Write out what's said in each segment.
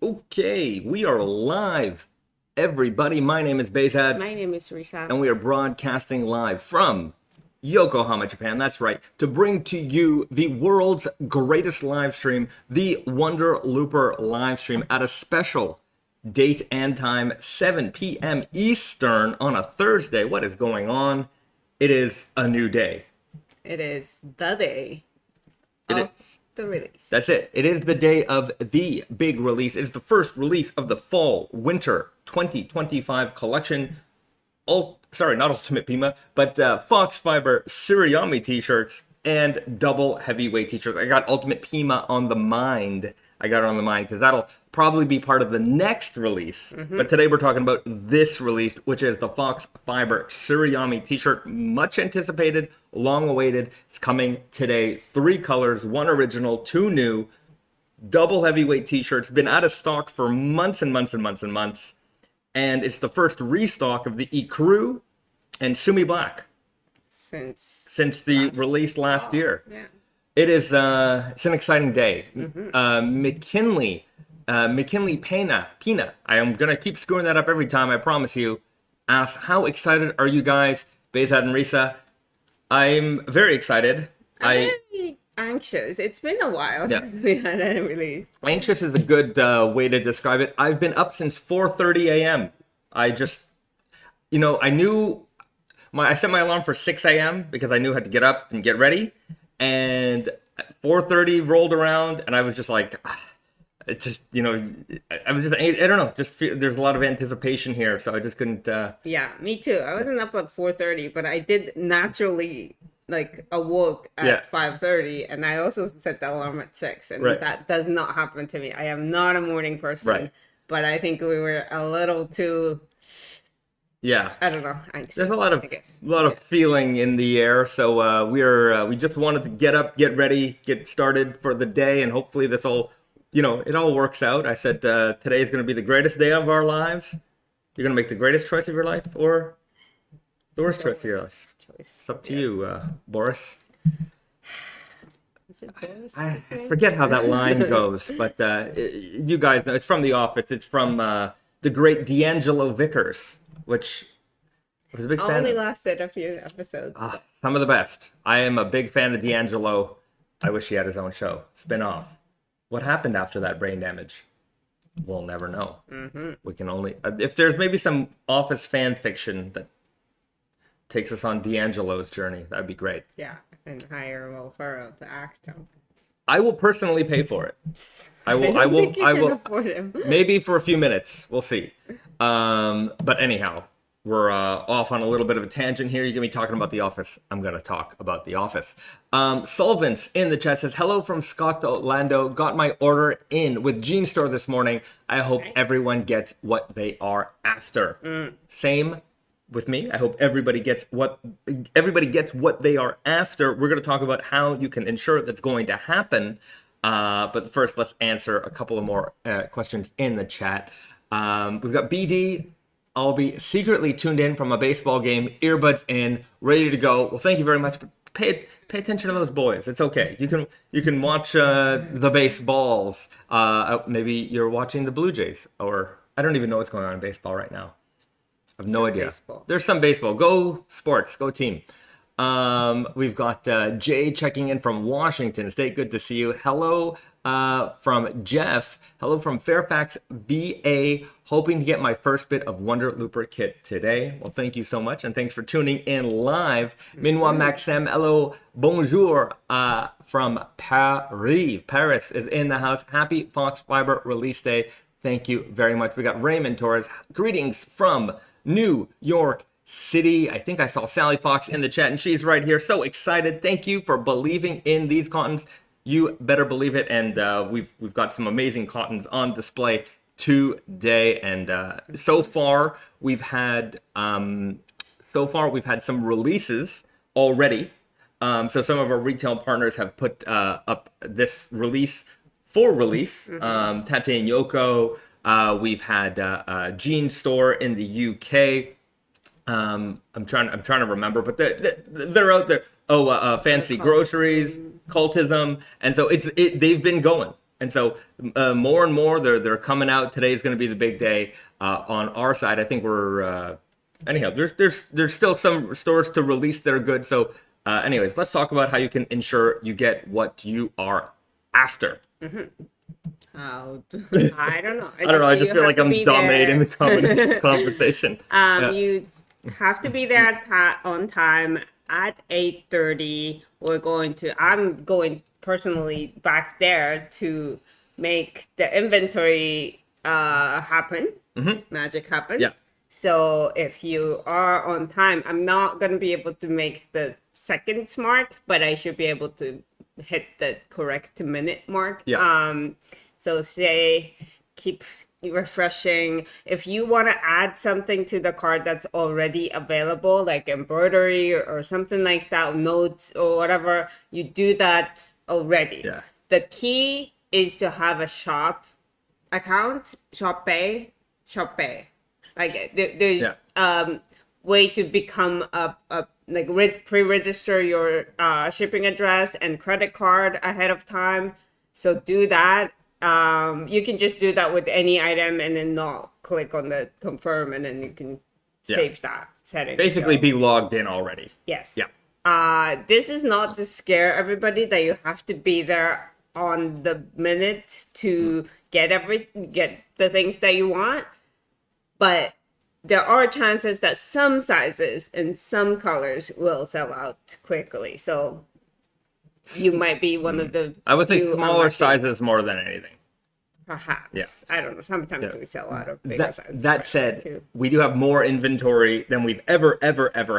Okay, we are live, everybody. My name is bahzad, My name is Risa. and we are broadcasting live from Yokohama, Japan. That's right, to bring to you the world's greatest live stream, the Wonder Looper live stream, at a special date and time, 7 p.m. Eastern on a Thursday. What is going on? It is a new day. It is the day It of the release. That's it. It is the day of the big release. It is the first release of the Fall Winter 2025 collection. Sorry, not Ultimate Pima, but FoxFibre Suriyami t-shirts and double heavyweight t-shirts. I got Ultimate Pima on the mind. I got it on the mind because that'll probably be part of the next release. But today we're talking about this release, which is the FoxFibre Suriyami t-shirt. Much anticipated, long awaited. It's coming today. 3 colors, 1 original, 2 new. Double heavyweight t-shirts. Been out of stock for months and months and months and months. And it's the first restock of the Ecru and Sumi Black since the release last year. Yeah. It's an exciting day. McKinley Pena, I am gonna keep screwing that up every time, I promise you. Asks, how excited are you guys, bahzad and Risa? I'm very excited. I'm very anxious. It's been a while since we had a release. Anxious is a good way to describe it. I've been up since 4:30 a.m. I just, I set my alarm for 6 a.m. because I knew I had to get up and get ready. And 4:30 rolled around, and I was just like, it just, I was just, I don't know, just feel, there's a lot of anticipation here, so I just couldn't. Yeah, me too. I wasn't up at 4:30, but I did naturally awoke at 5:30, and I also set the alarm at 6, and that does not happen to me. I am not a morning person, but I think we were a little too. Yeah, I don't know. Anxious, there's a lot of feeling in the air, so we just wanted to get up, get ready, get started for the day, and hopefully this all, it all works out. I said today is going to be the greatest day of our lives. You're going to make the greatest choice of your life, or the worst choice of your life. It's up to you, Boris. Is it Boris? I forget how that line goes, but you guys know it's from The Office. It's from the great D'Angelo Vickers, which I was a big fan of. Only lasted a few episodes. Some of the best. I am a big fan of D'Angelo. I wish he had his own show, spin-off. What happened after that brain damage? We'll never know. We can only if there's maybe some Office fan fiction that takes us on D'Angelo's journey. That'd be great. Yeah, and hire Will Ferrell to act him. I will personally pay for it. I will afford him. Maybe for a few minutes. We'll see. But anyhow, we're off on a little bit of a tangent here. You're going to be talking about The Office. I'm going to talk about The Office. Solvents in the chat says, hello from Scotland. Got my order in with Jean Store this morning. I hope everyone gets what they are after. Same with me. I hope everybody gets what they are after. We're going to talk about how you can ensure that's going to happen. But first, let's answer a couple of more questions in the chat. We've got BD. I'll be secretly tuned in from a baseball game, earbuds in, ready to go. Well, thank you very much. But pay attention to those boys. It's okay. You can watch the baseballs. Maybe you're watching the Blue Jays, or I don't even know what's going on in baseball right now. I have no idea. Baseball. There's some baseball. Go sports. Go team. We've got Jay checking in from Washington State. Good to see you. Hello from Jeff. Hello from Fairfax, VA. Hoping to get my first bit of Wonder Looper kit today. Well, thank you so much, and thanks for tuning in live. Minwa Maxim, hello, bonjour from Paris. Paris is in the house. Happy FoxFibre release day. Thank you very much. We got Raymond Torres. Greetings from New York City. I think I saw Sally Fox in the chat, and she's right here. So excited. Thank you for believing in these cottons. You better believe it. And we've got some amazing cottons on display today. And so far we've had some releases already. So some of our retail partners have put up this release for release. Tate and Yoko. We've had Jean Store in the UK. I'm trying to remember, but they're out there. Fancy Groceries, Cultism, and so they've been going. And so more and more they're coming out. Today is going to be the big day on our side. I think we're anyhow. There's still some stores to release their goods. So anyways, let's talk about how you can ensure you get what you are after. Oh, I don't know. I don't know. I just feel like I'm dominating the conversation. You have to be there on time at 8:30. I'm going personally back there to make the inventory happen, magic happen. Yeah. So if you are on time, I'm not going to be able to make the seconds mark, but I should be able to hit the correct minute mark. Yeah. So keep refreshing. If you want to add something to the card that's already available, like embroidery or something like that, notes or whatever, you do that already. Yeah. The key is to have a shop account, shop pay. Like there's way to become pre-register your shipping address and credit card ahead of time. So do that. You can just do that with any item and then not click on the confirm, and then you can save that setting. Basically, be logged in already. Yes. Yeah. This is not to scare everybody that you have to be there on the minute to get the things that you want. But there are chances that some sizes and some colors will sell out quickly. So you might be one of the... I would think smaller sizes more than anything. Perhaps. Yeah. I don't know. Sometimes we sell out of bigger sizes. That said, we do have more inventory than we've ever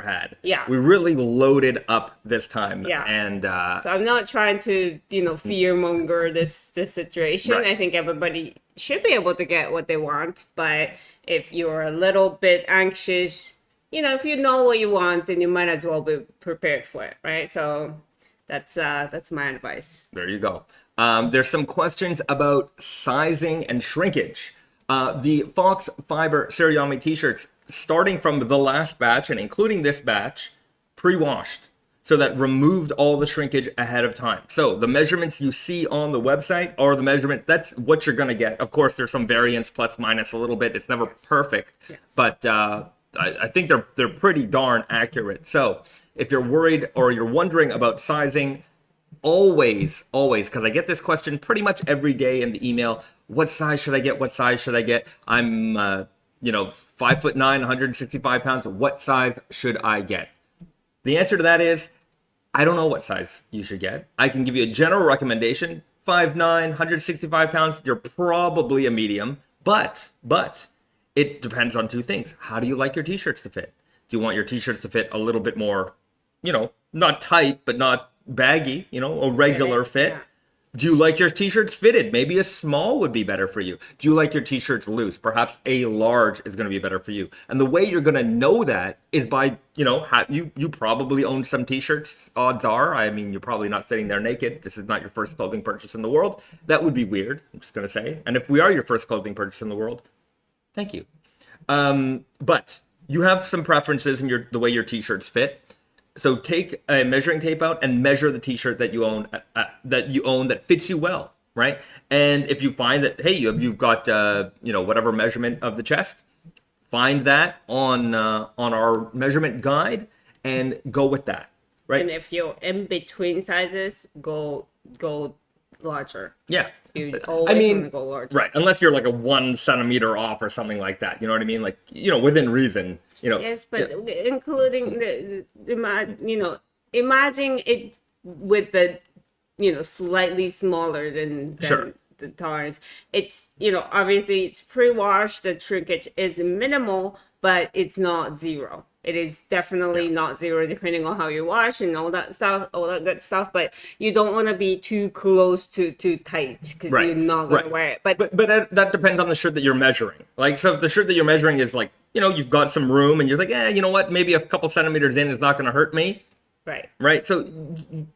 had. Yeah. We really loaded up this time. Yeah. And so I'm not trying to, fearmonger this situation. Right. I think everybody should be able to get what they want. But if you're a little bit anxious, if you know what you want, then you might as well be prepared for it, right? So that's my advice. there you go. There's some questions about sizing and shrinkage. The FoxFibre Suriyami t-shirts, starting from the last batch and including this batch, pre-washed. So that removed all the shrinkage ahead of time. So the measurements you see on the website are the measurements. That's what you're going to get. Of course, there's some variance, plus minus a little bit. It's never perfect. Yes. But I think they're pretty darn accurate. So if you're worried or you're wondering about sizing, always, because I get this question pretty much every day in the email. What size should I get? What size should I get? I'm, 5'9", 165 pounds. What size should I get? The answer to that is, I don't know what size you should get. I can give you a general recommendation. 5'9", 165 pounds, you're probably a medium. But it depends on two things. How do you like your t-shirts to fit? Do you want your t-shirts to fit a little bit more, not tight, but not baggy, a regular fit? Yeah. Do you like your t-shirts fitted? Maybe a small would be better for you. Do you like your t-shirts loose? Perhaps a large is going to be better for you. And the way you're going to know that is by, you probably own some t-shirts, odds are. I mean, you're probably not sitting there naked. This is not your first clothing purchase in the world. That would be weird, I'm just going to say. And if we are your first clothing purchase in the world, thank you. But you have some preferences in the way your t-shirts fit. So take a measuring tape out and measure the t-shirt that you own that fits you well, right? And if you find that, hey, you've got whatever measurement of the chest, find that on our measurement guide and go with that, right? And if you're in between sizes, go larger. Yeah. You always want to go larger. Right, unless you're like a 1 centimeter off or something like that. You know what I mean? Like, within reason. Yes, but including imagine it with the, slightly smaller than sure. The tolerance. It's, obviously it's pre-washed. The shrinkage is minimal, but it's not zero. It is definitely not zero, depending on how you wash and all that good stuff. But you don't want to be too close to too tight because you're not going to wear it. But that depends on the shirt that you're measuring. Like, so if the shirt that you're measuring is like, you've got some room and you're like, you know what? Maybe a couple centimeters in is not going to hurt me. Right. Right. So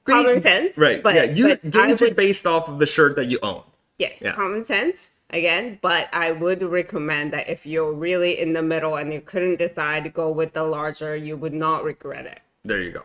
common sense. Right. But, you gauge it based off of the shirt that you own. Yeah. Common sense. Again, but I would recommend that if you're really in the middle and you couldn't decide to go with the larger, you would not regret it. There you go.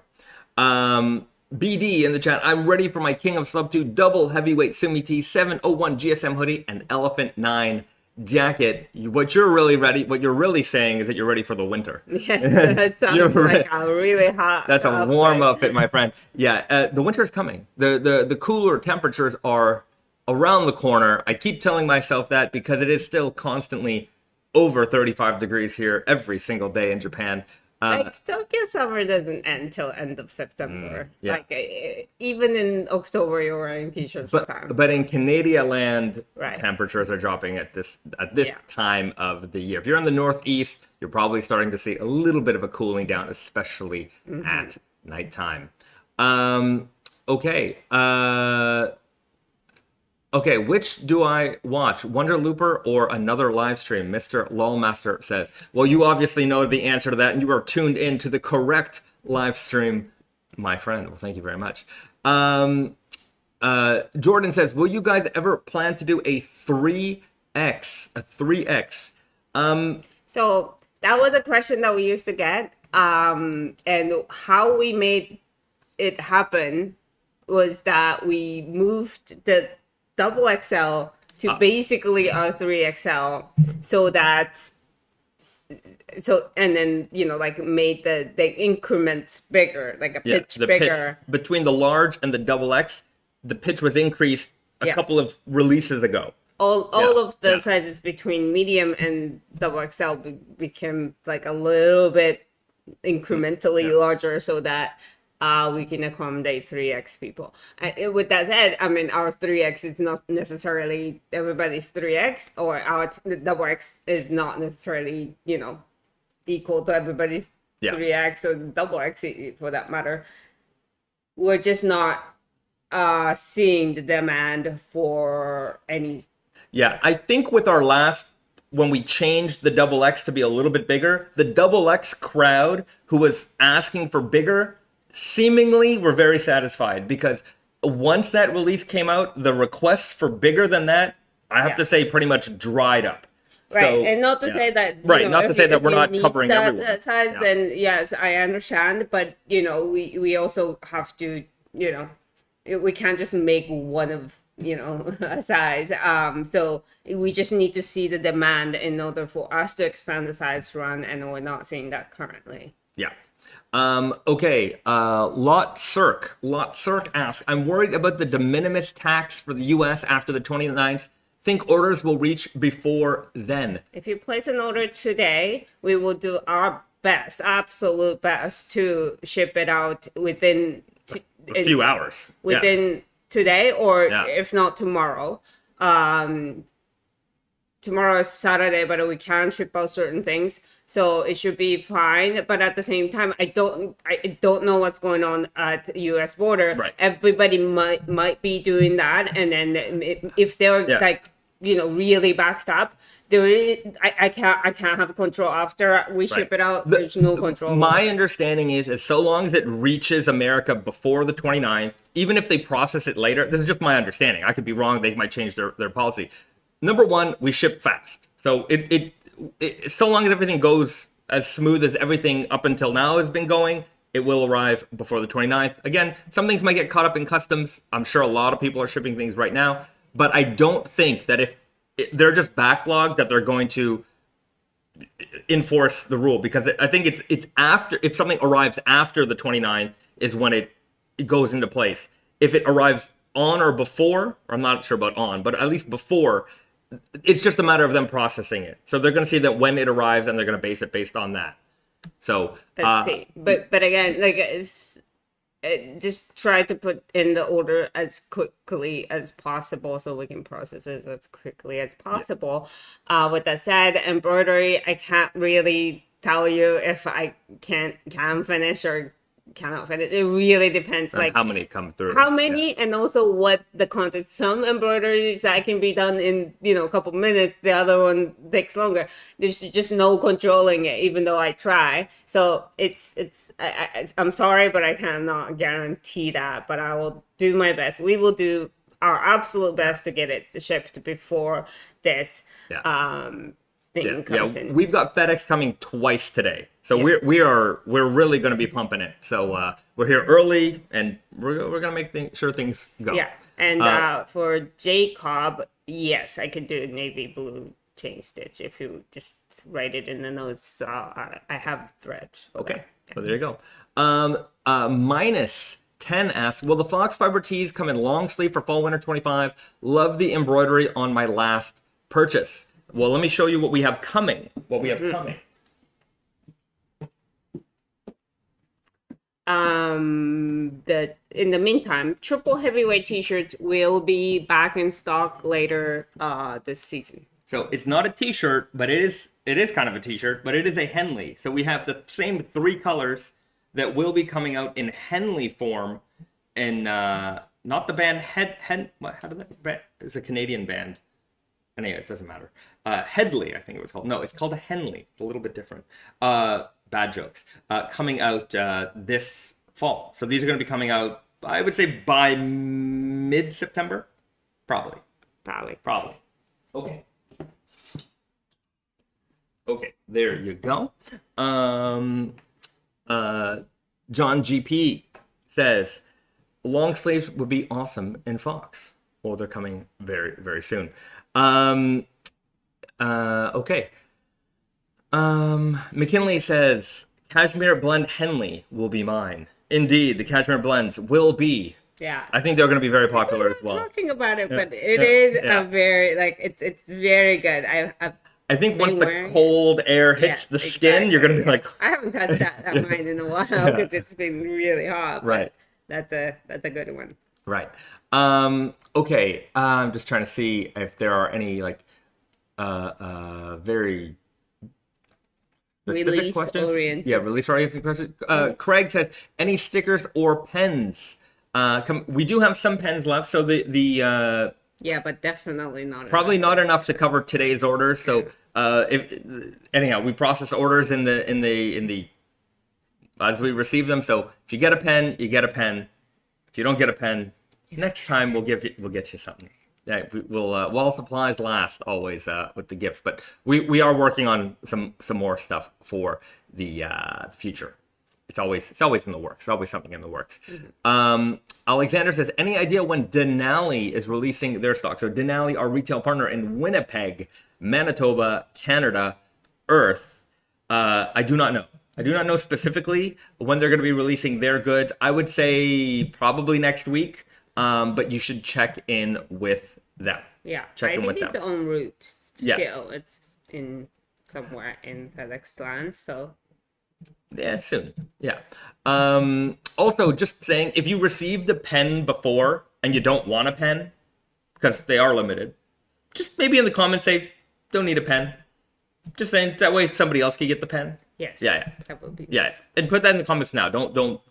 BD in the chat. I'm ready for my King of Sub 2 double heavyweight Sumi T 701 GSM hoodie and Elephant 9 jacket. What you're really saying is that you're ready for the winter. Yes, that sounds like a really hot. That's a warm outfit, my friend. Yeah, the winter is coming. The cooler temperatures are around the corner. I keep telling myself that because it is still constantly over 35 degrees here every single day in Japan. Tokyo summer doesn't end till end of September. Yeah. Like even in October, you're wearing t-shirts. But in Canada land, right, temperatures are dropping at this time of the year. If you're in the Northeast, you're probably starting to see a little bit of a cooling down, especially at nighttime. Okay. Okay, which do I watch? Wonder Looper or another live stream? Mr. Lawmaster says. Well, you obviously know the answer to that, and you are tuned in to the correct live stream, my friend. Well, thank you very much. Jordan says, will you guys ever plan to do a 3X? A 3X? So that was a question that we used to get. And how we made it happen was that we moved the double XL to basically our 3XL and then like made the increments bigger, like a pitch bigger. Pitch between the large and the double X, the pitch was increased a couple of releases ago. All of the sizes between medium and double XL became like a little bit incrementally larger so that we can accommodate 3X people. With that said, I mean, our 3X is not necessarily everybody's 3X, or our double X is not necessarily, equal to everybody's 3X or double X for that matter. We're just not seeing the demand for any. Yeah, I think with our when we changed the double X to be a little bit bigger, the double X crowd who was asking for bigger seemingly were very satisfied, because once that release came out, the requests for bigger than that, I have to say, pretty much dried up. Right, so, and not to say that not to say that we're not covering everyone. That size, then yes, I understand, but we also have to, we can't just make one of a size. So we just need to see the demand in order for us to expand the size run, and we're not seeing that currently. Yeah. Okay, Lot Cirque asks, I'm worried about the de minimis tax for the US after the 29th. Think orders will reach before then. If you place an order today, we will do our best, absolute best, to ship it out within a few hours. Within today, or if not tomorrow. Tomorrow is Saturday, but we can ship out certain things, so it should be fine. But at the same time, I don't know what's going on at the U.S. border. Right. Everybody might be doing that, and then if they're really backed up, I can't have control after we ship it out. There's no control. My understanding is so long as it reaches America before the 29th, even if they process it later, this is just my understanding. I could be wrong. They might change their policy. Number one, we ship fast. So it so long as everything goes as smooth as everything up until now has been going, it will arrive before the 29th. Again, some things might get caught up in customs. I'm sure a lot of people are shipping things right now, but I don't think that if they're just backlogged that they're going to enforce the rule, because I think it's after, if something arrives after the 29th is when it goes into place. If it arrives on or before, or I'm not sure about on, but at least before, it's just a matter of them processing it. So they're going to see that when it arrives, and they're going to base it based on that. So let's see. But again, just try to put in the order as quickly as possible so we can process it as quickly as possible. With that said, embroidery, I can't really tell you if I can finish or cannot finish. It really depends, like how many come through, how many, and also what the content. Some embroideries that can be done in a couple minutes, the other one takes longer. There's just no controlling it, even though I try. So I'm sorry, but I cannot guarantee that, but I will do my best. We will do our absolute best to get it shipped before this. thing comes in. We've got FedEx coming twice today, so we're really going to be pumping it. So we're here early, and we're going to make sure things go. Yeah, and for Jacob, yes, I could do navy blue chain stitch if you just write it in the notes. I have thread. Okay, well, there you go. Minus 10 asks, will the FoxFibre tees come in long sleeve for fall winter 25? Love the embroidery on my last purchase. Well, let me show you what we have coming. In the meantime, triple heavyweight t-shirts will be back in stock later this season. So it's not a t-shirt, but it is kind of a t-shirt, but it is a Henley. So we have the same 3 colors that will be coming out in Henley form, and not the band how did that? It's a Canadian band. Anyway, it doesn't matter. Headley, I think it was called. No, it's called a Henley. It's a little bit different. Bad jokes. Coming out this fall. So these are going to be coming out, I would say, by mid-September. Probably. Okay, there you go. John GP says, long sleeves would be awesome in Fox. Well, they're coming very, very soon. Okay. McKinley says, Cashmere Blend Henley will be mine. Indeed, the Cashmere Blends will be. Yeah. I think they're going to be very popular as well. Talking about it, but it is a very, it's very good. I think once the cold air hits the skin, you're going to be like... I haven't touched that mine in a while because it's been really hot. Right. That's a good one. Right. Okay. I'm just trying to see if there are any very specific questions. Release-oriented. Yeah, release-oriented questions. Craig says, any stickers or pens? We do have some pens left, so yeah, but definitely not. Probably not enough to cover today's orders. So, anyhow, we process orders in the as we receive them. So, if you get a pen, you get a pen. If you don't get a pen, next time we'll get you something. Yeah, we'll while supplies last always with the gifts. But we are working on some more stuff for the future. It's always in the works. There's always something in the works. Mm-hmm. Alexander says, any idea when Denali is releasing their stock? So Denali, our retail partner in Winnipeg, Manitoba, Canada, Earth. I do not know. I do not know specifically when they're going to be releasing their goods. I would say probably next week, but you should check in with them. Yeah, check in with them. It's own route still. Yeah. It's in somewhere in FedEx land, so... Yeah, soon. Yeah. Also, just saying, if you received a pen before and you don't want a pen, because they are limited, just maybe in the comments say, don't need a pen. Just saying, that way somebody else can get the pen. Yes. Yeah. That would be nice. Yeah, and put that in the comments now. Don't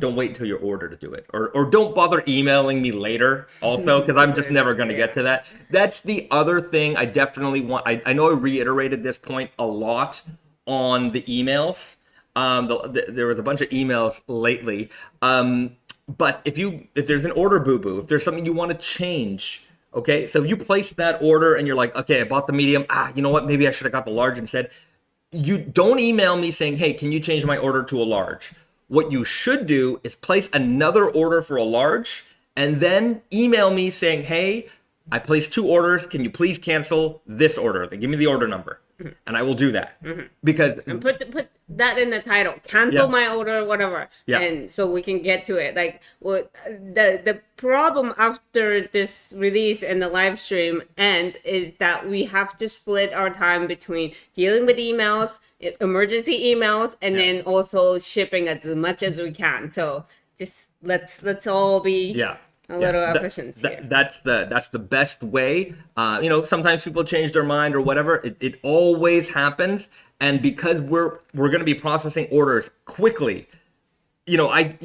wait until your order to do it, or don't bother emailing me later. Also, because I'm just never going to get to that. That's the other thing I definitely want. I know I reiterated this point a lot on the emails. There was a bunch of emails lately. But if there's an order boo-boo, if there's something you want to change, okay, so you place that order and you're like, okay, I bought the medium. You know what? Maybe I should have got the large instead. You don't email me saying, hey, can you change my order to a large? What you should do is place another order for a large and then email me saying, hey, I placed 2 orders. Can you please cancel this order? Then give me the order number. And I will do that. Mm-hmm. Because and put that in the title. Cancel my order, whatever. Yeah. And so we can get to it. Like the problem after this release and the live stream ends is that we have to split our time between dealing with emails, emergency emails, and then also shipping as much as we can. So just let's all be a little efficiency. That's the best way. Sometimes people change their mind or whatever. It always happens, and because we're going to be processing orders quickly, I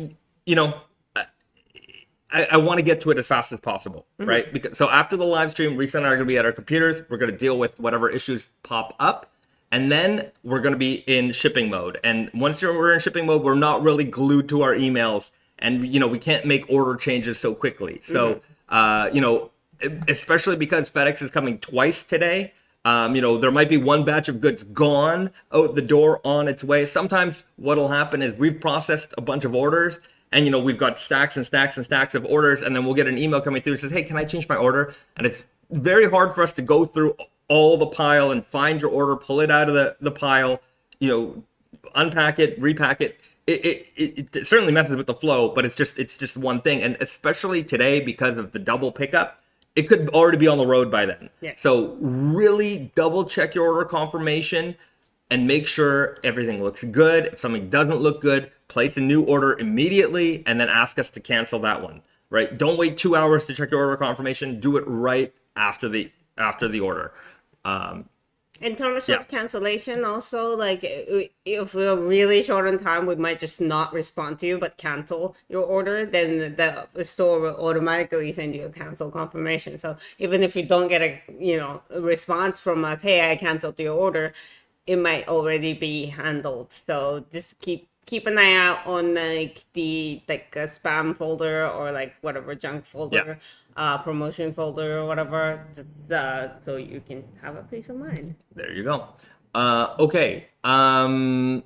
want to get to it as fast as possible, mm-hmm. right? Because so after the live stream, Risa and I are going to be at our computers. We're going to deal with whatever issues pop up, and then we're going to be in shipping mode. And once we're in shipping mode, we're not really glued to our emails. And, we can't make order changes so quickly. So, especially because FedEx is coming twice today, There might be one batch of goods gone out the door on its way. Sometimes what'll happen is we've processed a bunch of orders, and we've got stacks and stacks and stacks of orders, and then we'll get an email coming through that says, hey, can I change my order? And it's very hard for us to go through all the pile and find your order, pull it out of the pile, unpack it, repack it. It certainly messes with the flow, but it's just one thing. And especially today, because of the double pickup, it could already be on the road by then. Yes. So really double check your order confirmation and make sure everything looks good. If something doesn't look good, place a new order immediately and then ask us to cancel that one, right? Don't wait 2 hours to check your order confirmation. Do it right after the order. In terms of cancellation, also, like, if we're really short on time, we might just not respond to you, but cancel your order. Then the store will automatically send you a cancel confirmation. So even if you don't get a response from us, hey, I canceled your order, it might already be handled. So just keep an eye out on a spam folder or like whatever junk folder, promotion folder or whatever, so you can have a peace of mind. There you go. Okay. Fly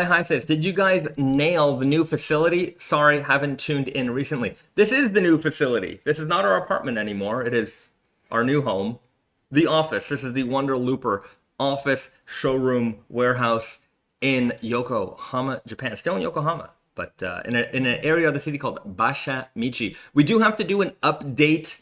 High says, did you guys nail the new facility? Sorry, haven't tuned in recently. This is the new facility. This is not our apartment anymore. It is our new home. The office. This is the Wonder Looper office, showroom, warehouse in Yokohama, Japan. Still in Yokohama, but in an area of the city called Bashamichi. We do have to do an update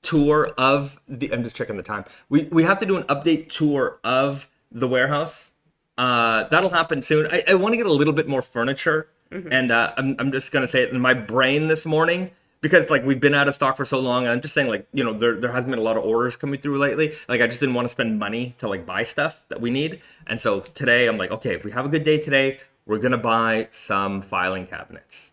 tour of the... I'm just checking the time. We have to do an update tour of the warehouse. That'll happen soon. I want to get a little bit more furniture. Mm-hmm. And I'm just going to say it in my brain this morning, because like we've been out of stock for so long, and I'm just saying, like, there hasn't been a lot of orders coming through lately. Like, I just didn't want to spend money to like buy stuff that we need. And so today I'm like, okay, if we have a good day today, we're going to buy some filing cabinets.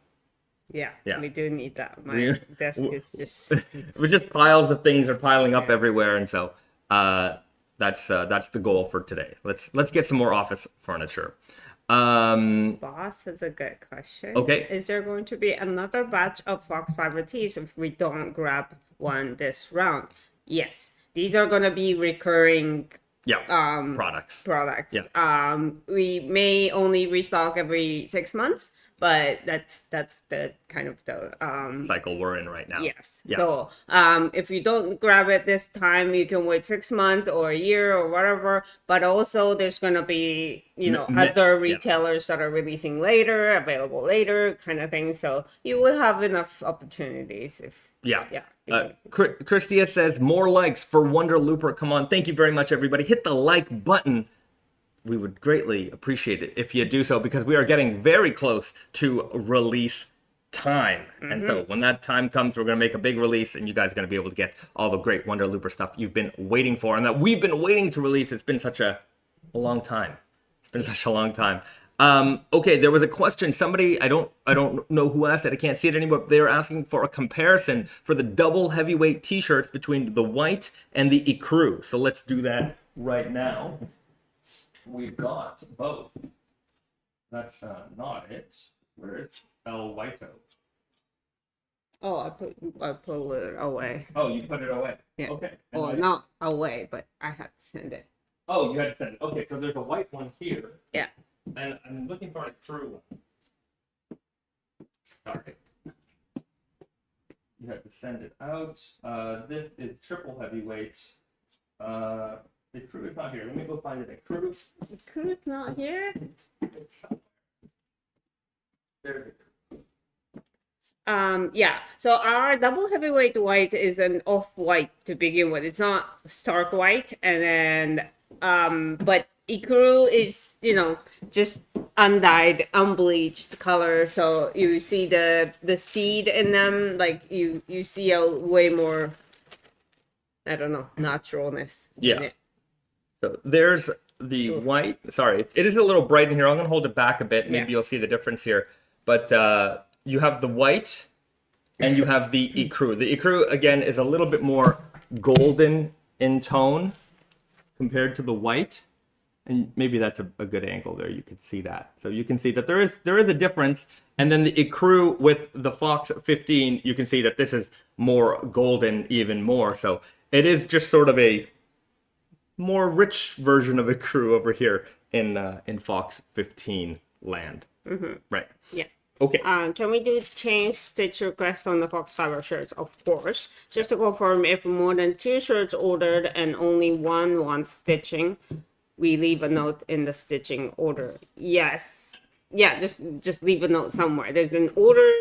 Yeah, we do need that. My desk is just... We're just piles of things are piling up everywhere. And so that's the goal for today. Let's get some more office furniture. Boss has a good question. Okay. Is there going to be another batch of FoxFibre tees if we don't grab one this round? Yes. These are going to be recurring products. Yeah. We may only restock every 6 months, but that's the kind of the cycle we're in right now. Yes. Yeah. So if you don't grab it this time, you can wait 6 months or a year or whatever. But also there's gonna be other retailers that are releasing later, available later, kind of thing. So you will have enough opportunities if Christia says, more likes for Wonder Looper. Come on. Thank you very much, everybody. Hit the like button. We would greatly appreciate it if you do so, because we are getting very close to release time. Mm-hmm. And so when that time comes, we're going to make a big release, and you guys are going to be able to get all the great Wonder Looper stuff you've been waiting for and that we've been waiting to release. It's been such a long time. Okay, there was a question. Somebody, I don't know who asked it. I can't see it anymore. They were asking for a comparison for the double heavyweight t-shirts between the white and the Ecru. So let's do that right now. We've got both. That's not it. Where is El Whito? Oh, I pulled it away. Oh, you put it away. Yeah. Okay. Well, not away, but I had to send it. Oh, you had to send it. Okay, so there's a white one here. Yeah. And I'm looking for a true one. Sorry. You have to send it out. This is triple heavyweight. The crew is not here. Let me go find it. The crew is not here? There's the crew. Yeah. So our double heavyweight white is an off-white to begin with. It's not stark white, and then but Ecru is, just undyed, unbleached color. So you see the seed in them, like you see a way more, I don't know, naturalness in it. So there's the white. Sorry, it is a little bright in here. I'm going to hold it back a bit. Maybe you'll see the difference here. But you have the white and you have the Ecru. The Ecru, again, is a little bit more golden in tone compared to the white. And maybe that's a good angle there. You can see that. So you can see that there is a difference. And then the Ecru with the Fox 15, you can see that this is more golden even more. So It is just sort of a more rich version of Ecru over here in Fox 15 land. Mm-hmm. Right. Yeah. Okay. Can we do change stitch request on the FoxFibre shirts? Of course. Just to confirm, if more than 2 shirts ordered and only one wants stitching, we leave a note in the stitching order. Yes. Yeah, just leave a note somewhere. There's an order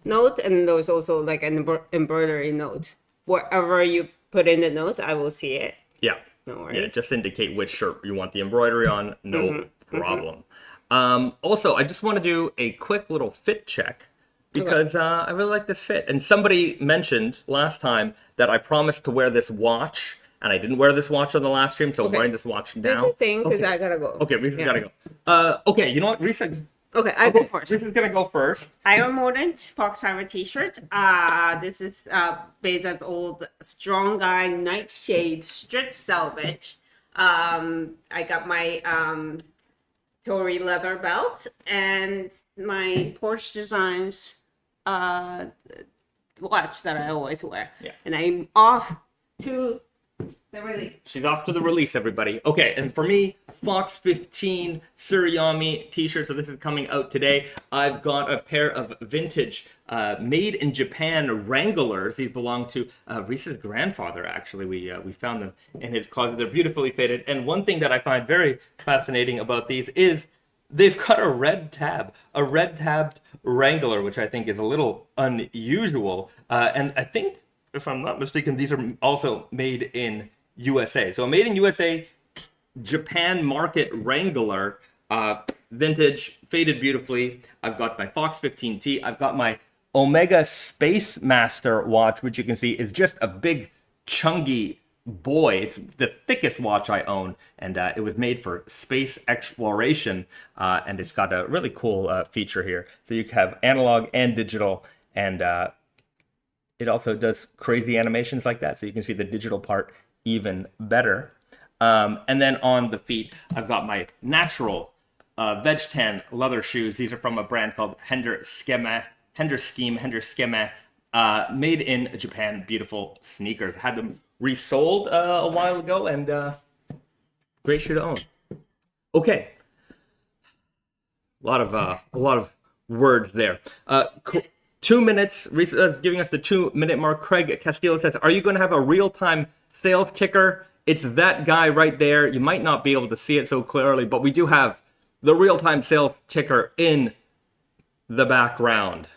note, and there's also like an embroidery note. Wherever you put in the notes, I will see it. Yeah. No worries. Yeah, just indicate which shirt you want the embroidery on. No problem. Also, I just want to do a quick little fit check because I really like this fit. And somebody mentioned last time that I promised to wear this watch, and I didn't wear this watch on the last stream, so I'm wearing this watch now. Do the thing, because I gotta go. Okay, Risa's gotta go. Okay, you know what? Risa... Okay, I go first. Risa's gonna go first. Iron Mordant FoxFibre t-shirt. This is bahzad's old Strong Guy Nightshade stretch salvage. I got my Tory leather belt and my Porsche Designs watch that I always wear. Yeah. And I'm off to the release. She's off to the release, everybody. Okay, and for me, Fox 15 Suriyami t-shirt. So this is coming out today. I've got a pair of vintage made in Japan Wranglers. These belong to Risa's grandfather, actually. We found them in his closet. They're beautifully fitted. And one thing that I find very fascinating about these is they've got a red tabbed Wrangler, which I think is a little unusual. And I think, if I'm not mistaken, these are also made in USA. So made in USA, Japan market Wrangler, vintage, faded beautifully. I've got my Fox 15T. I've got my Omega Space Master watch, which you can see is just a big, chunky boy. It's the thickest watch I own, and it was made for space exploration, and it's got a really cool feature here. So you have analog and digital, and it also does crazy animations like that, so you can see the digital part even better. And then on the feet, I've got my natural veg tan leather shoes. These are from a brand called Henderskeme, made in Japan. Beautiful sneakers. I had them resold a while ago, and great shoe to own. Okay, a lot of words there. 2 minutes. Risa's giving us the 2-minute mark. Craig Castillo says, "Are you going to have a real-time sales ticker?" It's that guy right there. You might not be able to see it so clearly, but we do have the real-time sales ticker in the background.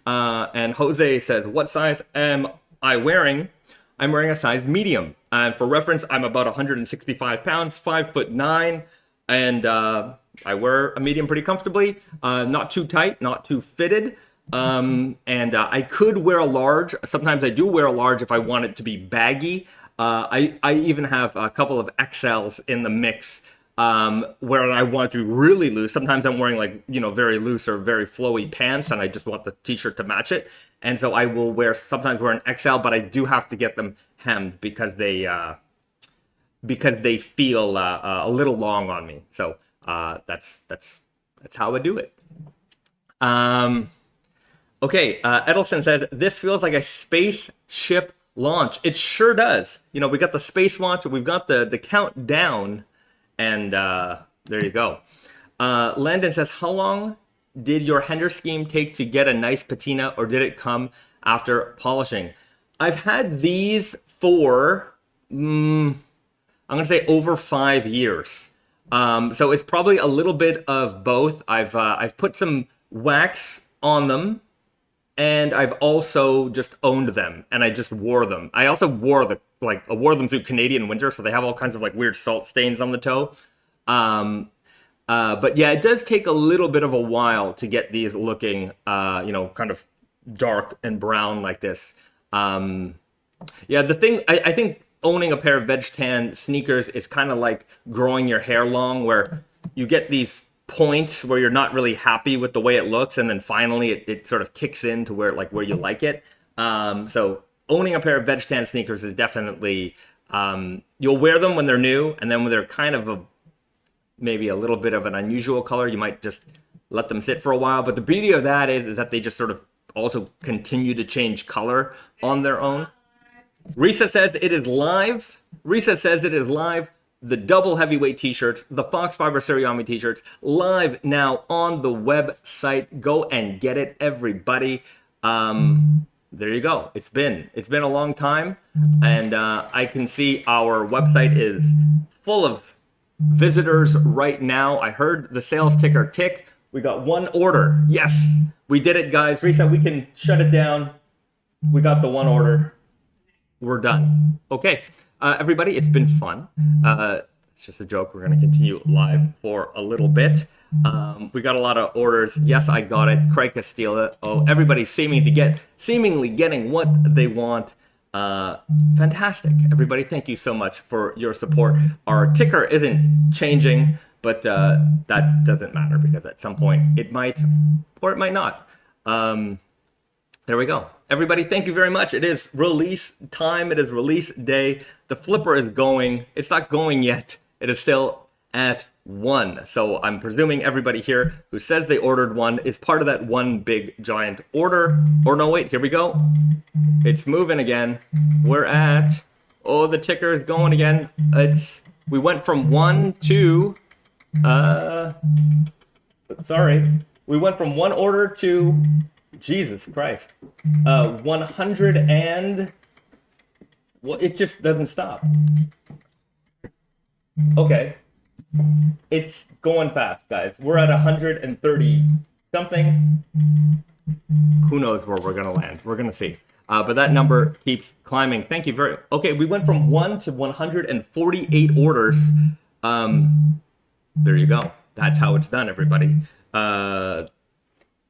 And Jose says, "What size am I wearing?" I'm wearing a size medium. And for reference, I'm about 165 pounds, 5'9", and I wear a medium pretty comfortably. Not too tight, not too fitted. And I could wear a large. Sometimes I do wear a large if I want it to be baggy. I even have a couple of XLs in the mix where I want it to be really loose. Sometimes I'm wearing very loose or very flowy pants, and I just want the t-shirt to match it. And so I will sometimes wear an XL, but I do have to get them hemmed because they feel a little long on me. So that's how I do it. Okay, Edelson says, "This feels like a spaceship launch." It sure does. We got the space launch, we've got the countdown, and there you go. Landon says, "How long did your Hender scheme take to get a nice patina, or did it come after polishing?" I've had these for, I'm going to say over 5 years. So it's probably a little bit of both. I've put some wax on them, and I've also just owned them, and I just wore them. I also wore them through Canadian winter, so they have all kinds of weird salt stains on the toe. But yeah, it does take a little bit of a while to get these looking, kind of dark and brown like this. Yeah, the thing, I think owning a pair of veg tan sneakers is kind of like growing your hair long, where you get these points where you're not really happy with the way it looks, and then finally it sort of kicks in to where you like it. So owning a pair of veg tan sneakers is definitely, you'll wear them when they're new, and then when they're kind of maybe a little bit of an unusual color, you might just let them sit for a while. But the beauty of that is that they just sort of also continue to change color on their own. Risa says it is live. Risa says it is live. The double heavyweight t-shirts, the FoxFibre Siriami t-shirts, live now on the website. Go and get it, everybody. There you go. It's been a long time, and I can see our website is full of visitors right now. I heard the sales ticker tick. We got one order. Yes, we did it, guys. Risa, we can shut it down. We got the one order. We're done. Okay. Everybody, it's been fun. It's just a joke. We're going to continue live for a little bit. We got a lot of orders. Yes, I got it. Craig Castilla. Oh, everybody's seemingly getting what they want. Fantastic. Everybody, thank you so much for your support. Our ticker isn't changing, but that doesn't matter because at some point it might or it might not. There we go. Everybody, thank you very much. It is release time. It is release day. The flipper is going. It's not going yet. It is still at 1. So I'm presuming everybody here who says they ordered one is part of that one big giant order. Or no, wait, here we go. It's moving again. We're at, oh, the ticker is going again. We went from 1 to, sorry. We went from one order to, Jesus Christ. 100 and... Well, it just doesn't stop. Okay. It's going fast, guys. We're at 130 something. Who knows where we're going to land. We're going to see. But that number keeps climbing. Thank you very... Okay, we went from 1 to 148 orders. There you go. That's how it's done, everybody.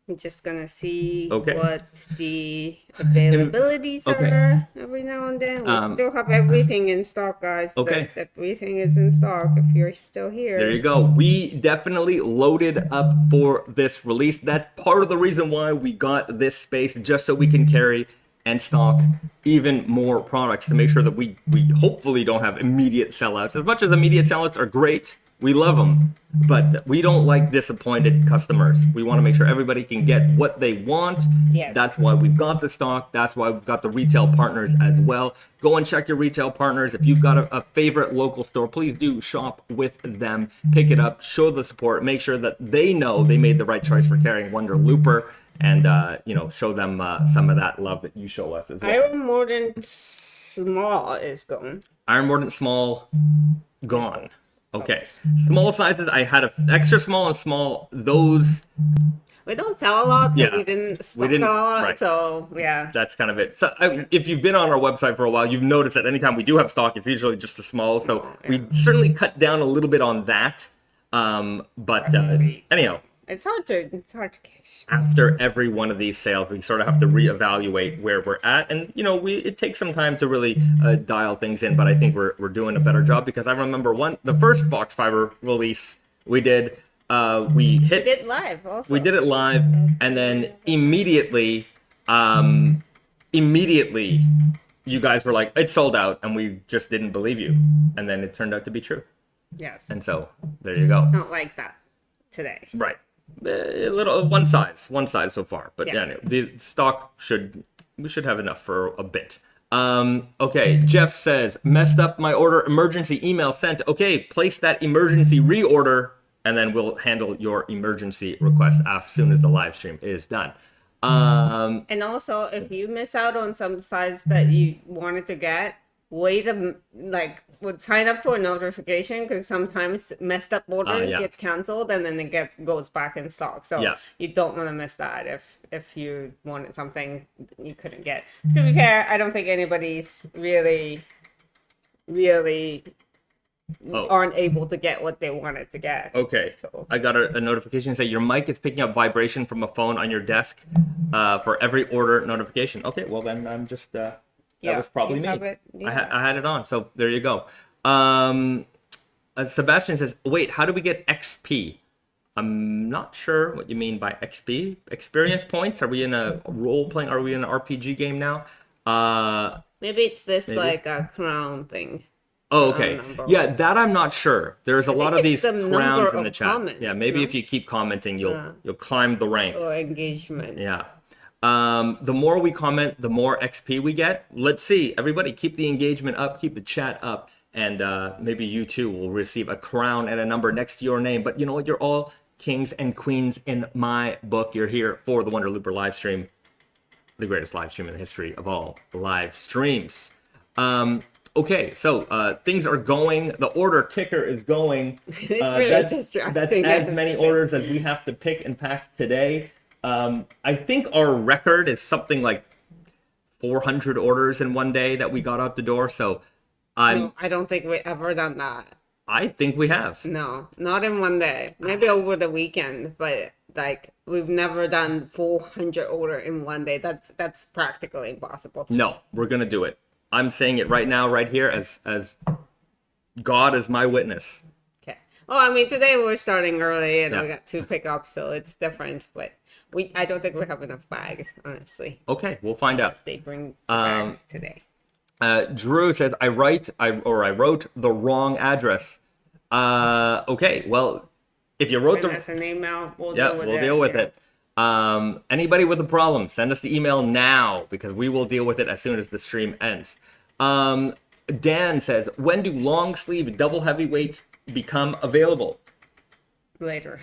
I'm just gonna see Okay. what the availabilities are every now and then. We still have everything in stock, guys. Okay. Everything is in stock if you're still here. There you go. We definitely loaded up for this release. That's part of the reason why we got this space, just so we can carry and stock even more products to make sure that we hopefully don't have immediate sellouts. As much as immediate sellouts are great, we love them, but we don't like disappointed customers. We want to make sure everybody can get what they want. Yes. That's why we've got the stock. That's why we've got the retail partners as well. Go and check your retail partners. If you've got a favorite local store, please do shop with them. Pick it up, show the support, make sure that they know they made the right choice for carrying Wonder Looper, and show them some of that love that you show us as well. Iron Mordant Small is gone. Iron Mordant Small, gone. Okay. Small sizes, I had an extra small and small. Those... We don't sell a lot, so Yeah. we didn't stock a lot, right. so yeah. That's kind of it. So if you've been on our website for a while, you've noticed that anytime we do have stock, it's usually just a small. So we certainly cut down a little bit on that. Anyhow, It's hard to catch. after every one of these sales, we sort of have to reevaluate where we're at, and it takes some time to really dial things in. But I think we're doing a better job, because I remember the first FoxFibre release we did. We did it live also. We did it live, and then immediately, you guys were like, it's sold out, and we just didn't believe you, and then it turned out to be true. Yes. And so there you go. It's not like that today. Right. A little one size so far, but Yeah. anyway, the stock we should have enough for a bit. Okay, Jeff says, messed up my order, emergency email sent. Okay, place that emergency reorder, and then we'll handle your emergency request as soon as the live stream is done. And also, if you miss out on some size that you wanted to get, would sign up for a notification, because sometimes messed up orders gets canceled and then it goes back in stock. So you don't want to miss that if you wanted something you couldn't get. To be fair, I don't think anybody's really aren't able to get what they wanted to get. Okay, So I got a notification say your mic is picking up vibration from a phone on your desk for every order notification. Okay, well then I'm just that was probably me. I had it on, so there you go. Sebastian says, wait, how do we get XP? I'm not sure what you mean by XP. Experience points? Are we in a role-playing? Are we in an RPG game now? Maybe it's this like a crown thing. Oh, okay. Yeah, that I'm not sure. There's a lot of these crowns in the chat. Comments, yeah, maybe if you keep commenting, you'll climb the rank. Or engagement. Yeah. The more we comment, the more XP we get. Let's see. Everybody, keep the engagement up, keep the chat up, and maybe you too will receive a crown and a number next to your name. But you know what? You're all kings and queens in my book. You're here for the Wonder Looper live stream, the greatest live stream in the history of all live streams. Okay, so things are going. The order ticker is going. It's really distracting. That's as many orders as we have to pick and pack today. I think our record is something like 400 orders in one day that we got out the door. So no, I don't think we ever done that. I think we have. No, not in one day. Maybe over the weekend, but like we've never done 400 order in one day. That's practically impossible. No, we're gonna do it. I'm saying it right now, right here, as God is my witness. Okay. Oh, I mean, today we're starting early, and we got 2 pickups, so it's different. But I don't think we have enough bags, honestly. Okay, we'll find out. They bring bags today. Drew says, I wrote the wrong address. Okay, well, if you wrote Send us an email. We'll deal with it. Anybody with a problem, send us the email now, because we will deal with it as soon as the stream ends. Dan says, when do long sleeve double heavyweights become available? Later.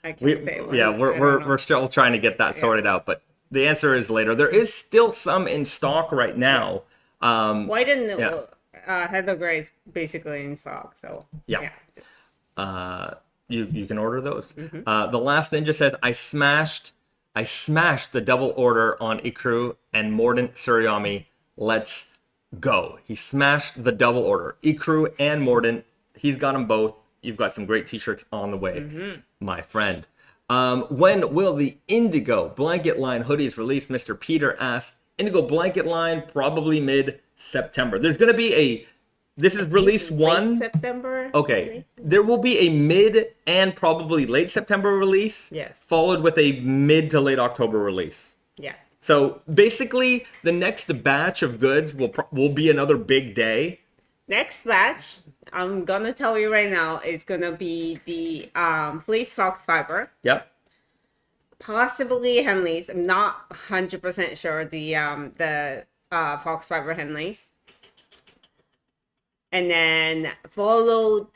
I can't say when. Yeah, we're still trying to get that sorted out, but the answer is later. There is still some in stock right now. White and Heather Gray is basically in stock, so yeah. You can order those. The Last Ninja says, I smashed the double order on Ecru and Mordant Suriyami. Let's go. He smashed the double order. Ecru and Mordant. He's got them both. You've got some great t-shirts on the way, my friend. When will the Indigo blanket line hoodies release? Mr. Peter asked. Indigo blanket line, probably mid-September. There's going to be this is release 1. September. Okay. Maybe? There will be a mid and probably late September release. Yes. Followed with a mid to late October release. Yeah. So basically, the next batch of goods will be another big day. Next batch, I'm gonna tell you right now, is gonna be the fleece FoxFibre. Yep. Possibly henleys. I'm not 100% sure. The FoxFibre henleys. And then followed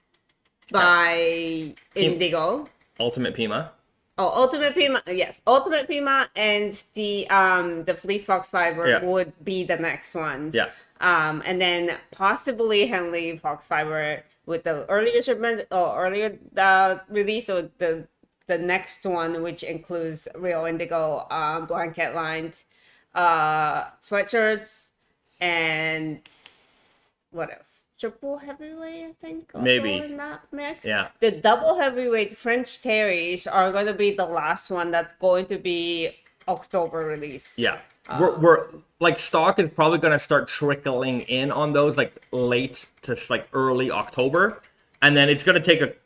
by Indigo. Ultimate Pima. Oh, Ultimate Pima. Yes, Ultimate Pima and the fleece FoxFibre would be the next ones. Yeah. And then possibly Henley FoxFibre with the earlier shipment or earlier release, or the next one, which includes Real Indigo blanket lined sweatshirts and what else? Triple heavyweight, I think. Also maybe in that mix. Yeah. The double heavyweight French Terries are going to be the last one that's going to be October release. Yeah. We're like, stock is probably going to start trickling in on those like late to like early October, and then it's going to take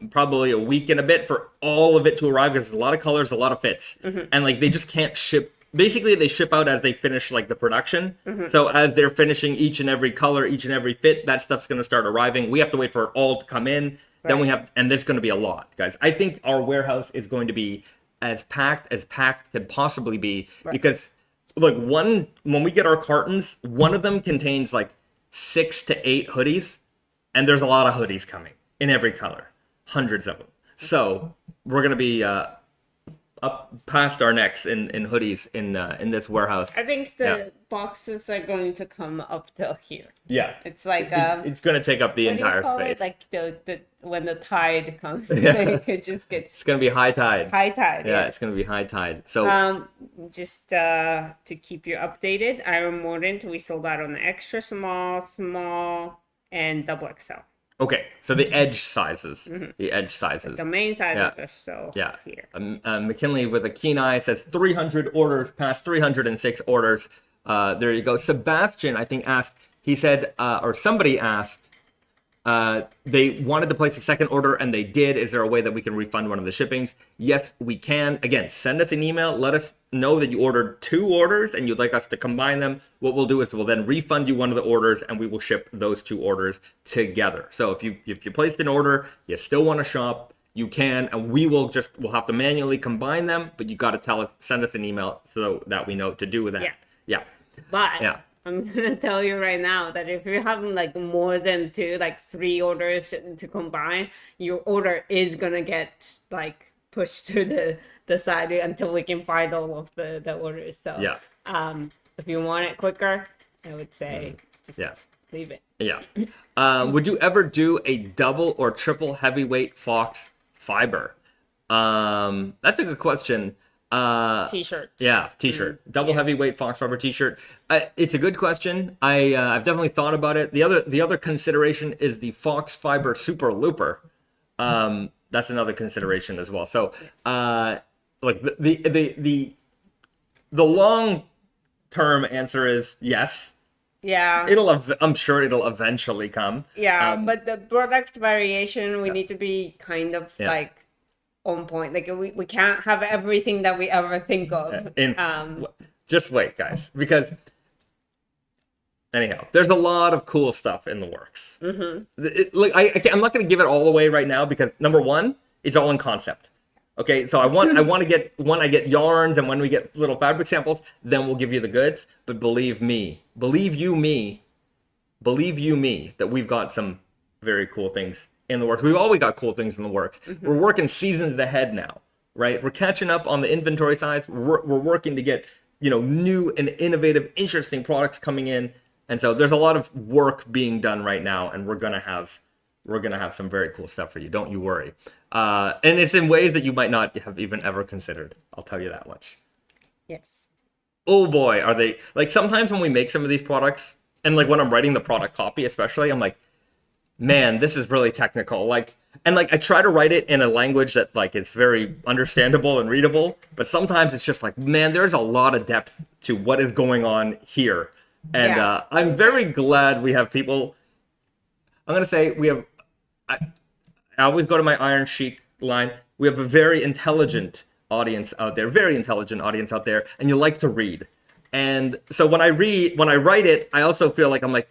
probably a week and a bit for all of it to arrive, because there's a lot of colors, a lot of fits, and like they just can't ship. Basically, they ship out as they finish like the production. So as they're finishing each and every color, each and every fit, that stuff's going to start arriving. We have to wait for it all to come in. Right. Then and there's going to be a lot, guys. I think our warehouse is going to be as packed could possibly be, because like when we get our cartons, one of them contains like 6 to 8 hoodies, and there's a lot of hoodies coming in every color, hundreds of them. So we're going to be up past our necks in hoodies in this warehouse. I think the boxes are going to come up till here. Yeah, it's like it's going to take up the entire space. Like the when the tide comes, like it just gets. It's going to be high tide. High tide. Yeah, it's going to be high tide. So just to keep you updated, Iron Mordant, we sold out on the extra small, and double XL. Okay, so the edge sizes. The edge sizes. The main sizes are still here. McKinley with a keen eye says 300 orders, past 306 orders. There you go. Sebastian, I think, asked, he said, or somebody asked, they wanted to place a second order and they did. Is there a way that we can refund one of the shippings? Yes, we can. Again, send us an email. Let us know that you ordered 2 orders and you'd like us to combine them. What we'll do is we'll then refund you one of the orders and we will ship those 2 orders together. So if you placed an order, you still want to shop, you can, and we'll have to manually combine them, but you got to send us an email so that we know what to do with that. Yeah. But yeah. I'm gonna tell you right now that if you're having like more than 3 orders to combine, your order is gonna get like pushed to the side until we can find all of the orders. So if you want it quicker, I would say just leave it. Yeah. Would you ever do a double or triple heavyweight FoxFibre? That's a good question. T-shirt. Yeah, T-shirt. Double heavyweight FoxFibre T-shirt. It's a good question. I've definitely thought about it. The other consideration is the FoxFibre Super Looper. That's another consideration as well. So, like the long term answer is yes. Yeah. I'm sure it'll eventually come. Yeah, but the product variation, we need to be kind of like on point. Like we can't have everything that we ever think of. Just wait, guys, because anyhow, there's a lot of cool stuff in the works. I'm not going to give it all away right now because number one, it's all in concept. Okay, so I want to get when I get yarns and when we get little fabric samples, then we'll give you the goods. But believe you me, that we've got some very cool things in the works. We've always got cool things in the works. We're working seasons ahead now, right? We're catching up on the inventory size. We're working to get new and innovative, interesting products coming in, and so there's a lot of work being done right now, and we're gonna have some very cool stuff for you. Don't you worry. And it's in ways that you might not have even ever considered. I'll tell you that much. Yes. Oh boy, are they like sometimes when we make some of these products, and like when I'm writing the product copy, especially, I'm like, man, this is really technical. I try to write it in a language that like is very understandable and readable, but sometimes it's just like, man, there's a lot of depth to what is going on here. And I'm very glad we have people. I'm gonna say we have. I always go to my Iron Chic line. We have a very intelligent audience out there, and you like to read. And so when I write it, I also feel like I'm like,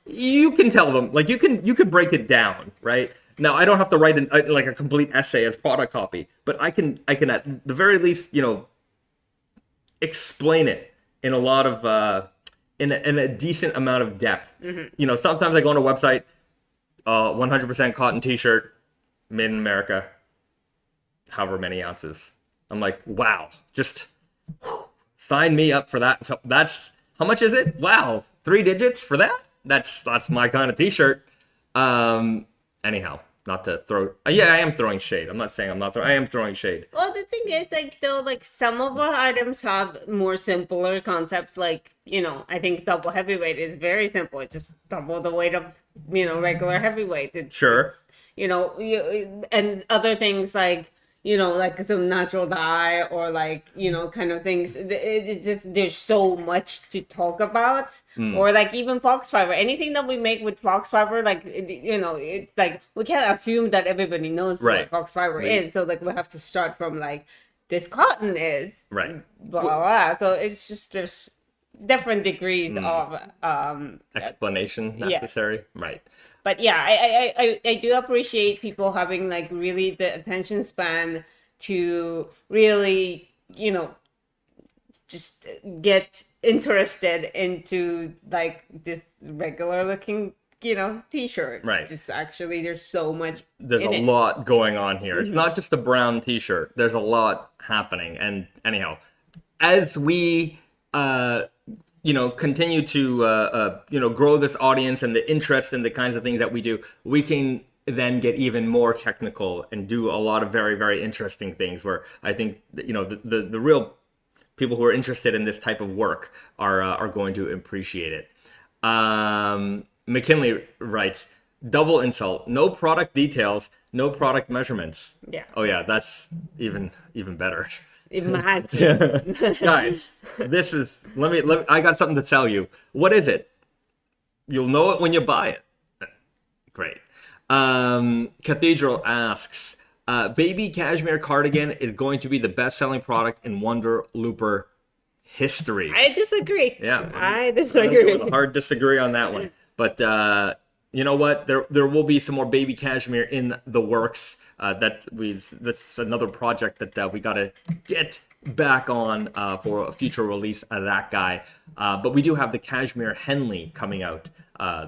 you can tell them, like you can break it down, right? Now I don't have to write a complete essay as product copy, but I can at the very least, explain it in a lot of in a decent amount of depth. Sometimes I go on a website, 100% cotton T-shirt, made in America, however many ounces. I'm like, wow, just sign me up for that. That's how much is it? Wow, 3 digits for that? That's my kind of T-shirt. Anyhow, not to throw. I am throwing shade. I'm not saying I'm not. I am throwing shade. Well, the thing is, some of our items have more simpler concepts. I think double heavyweight is very simple. It's just double the weight of regular heavyweight. It's, and other things like some natural dye or kind of things. It's just there's so much to talk about. Or even FoxFibre. Anything that we make with FoxFibre, it's like we can't assume that everybody knows what FoxFibre is. So we have to start from this cotton is blah blah blah. So it's just there's different degrees of explanation necessary. Right. But I do appreciate people having really the attention span to really, just get interested into this regular looking, T-shirt. Right. Just actually there's so much. There's a lot going on here. It's not just a brown T-shirt. There's a lot happening. And anyhow, as we continue to, grow this audience and the interest in the kinds of things that we do, we can then get even more technical and do a lot of very, very interesting things where I think, the real people who are interested in this type of work are going to appreciate it. McKinley writes, double insult, no product details, no product measurements. Yeah. Oh yeah, that's even better. Imagine. Guys, this is let me I got something to tell you. What is it? You'll know it when you buy it. Great. Cathedral asks, baby cashmere cardigan is going to be the best-selling product in Wonder Looper history. I disagree. Yeah. I disagree. Hard disagree on that one. But you know what? There will be some more baby cashmere in the works. That's another project that we got to get back on for a future release of that guy. But we do have the cashmere henley coming out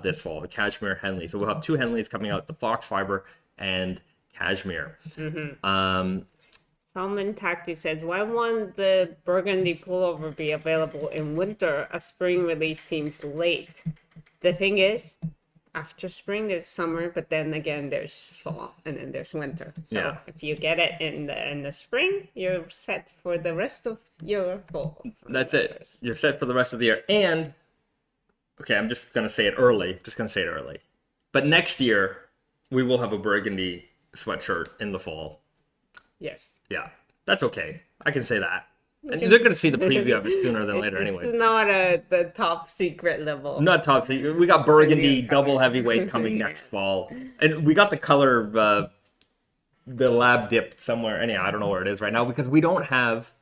this fall. The cashmere henley. So we'll have 2 henleys coming out: the FoxFibre and cashmere. Salman Taki says, why won't the Burgundy pullover be available in winter? A spring release seems late. The thing is, after spring there's summer, but then again there's fall, and then there's winter. So if you get it in the spring, you're set for the rest of your fall. That's it. You're set for the rest of the year. And okay, I'm just gonna say it early. But next year we will have a Burgundy sweatshirt in the fall. Yes. Yeah, that's okay. I can say that. And they're going to see the preview of it sooner than later anyway. It's not the top secret level. Not top secret. We got Burgundy double heavyweight coming next fall. And we got the color, the lab dip somewhere. Anyhow, I don't know where it is right now because we don't have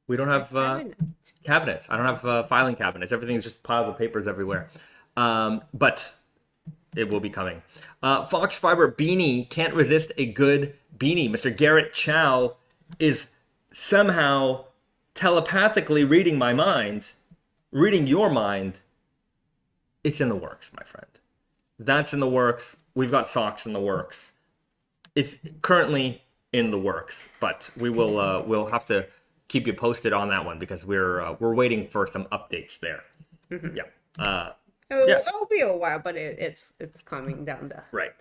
cabinets. I don't have filing cabinets. Everything's just piles of papers everywhere. But it will be coming. FoxFibre beanie can't resist a good beanie. Mr. Garrett Chow is somehow telepathically reading my mind, reading your mind. It's in the works, my friend. That's in the works. We've got socks in the works. It's currently in the works, but we will we'll have to keep you posted on that one because we're waiting for some updates there. Yeah. It'll be a while, but it's coming down the right.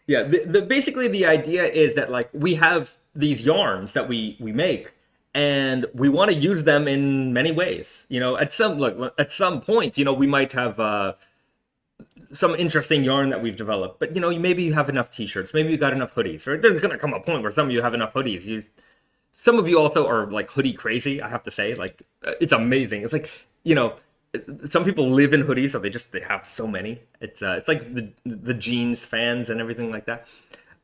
Yeah, basically the idea is that like we have these yarns that we make, and we want to use them in many ways. You know, at some point, you know, we might have some interesting yarn that we've developed, but you know, maybe you have enough T-shirts, maybe you got enough hoodies. Right? There's gonna come a point where some of you have enough hoodies. Some of you also are like hoodie crazy. I have to say, like it's amazing. It's like, you know. Some people live in hoodies, so they have so many. It's like the jeans fans and everything like that.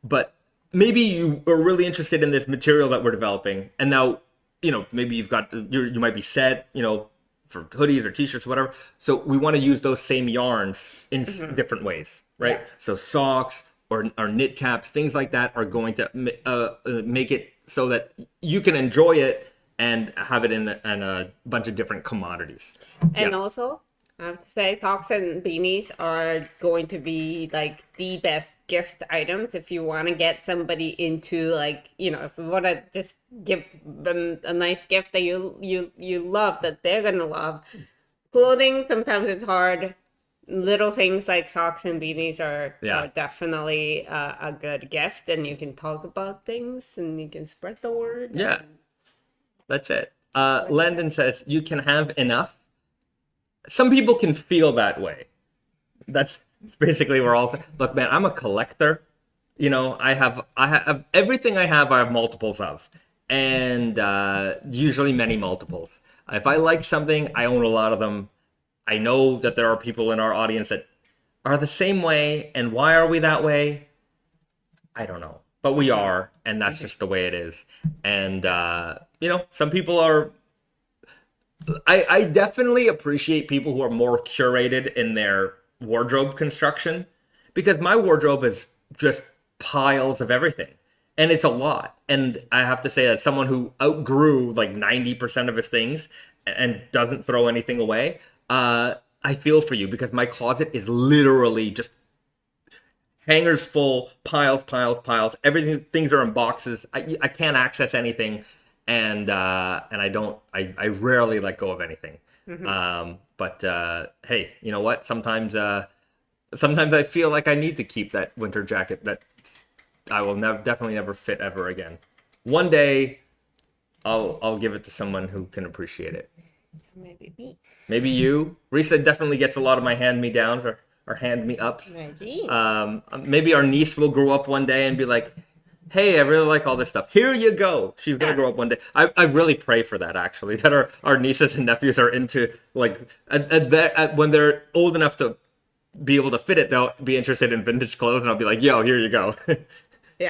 But maybe you are really interested in this material that we're developing, and now you know maybe you might be set, you know, for hoodies or T-shirts, or whatever. So we want to use those same yarns in different ways, right? Yeah. So socks or knit caps, things like that, are going to make it so that you can enjoy it and have it in a bunch of different commodities. And also, I have to say, socks and beanies are going to be like the best gift items if you want to get somebody into, like, you know, if you want to just give them a nice gift that you love, that they're gonna love. Clothing, sometimes it's hard. Little things like socks and beanies are definitely a good gift, and you can talk about things and you can spread the word. Yeah, that's it. Landon says you can have enough. Some people can feel that way. That's basically where look, man, I'm a collector. You know, I have everything I have multiples of, and usually many multiples. If I like something, I own a lot of them. I know that there are people in our audience that are the same way, and why are we that way? I don't know, but we are, and that's just the way it is. And you know, some people are. I definitely appreciate people who are more curated in their wardrobe construction, because my wardrobe is just piles of everything, and it's a lot. And I have to say, that someone who outgrew like 90% of his things and doesn't throw anything away, I feel for you, because my closet is literally just hangers full, piles. Everything, things are in boxes. I can't access anything. And I rarely let go of anything. But hey, you know what? Sometimes I feel like I need to keep that winter jacket that I will definitely never fit ever again. One day, I'll give it to someone who can appreciate it. Maybe me. Maybe you. Risa definitely gets a lot of my hand-me-downs or hand-me-ups. Maybe our niece will grow up one day and be like, hey, I really like all this stuff. Here you go. She's going to grow up one day. I really pray for that, actually, that our nieces and nephews are into, like, when they're old enough to be able to fit it, they'll be interested in vintage clothes, and I'll be like, yo, here you go.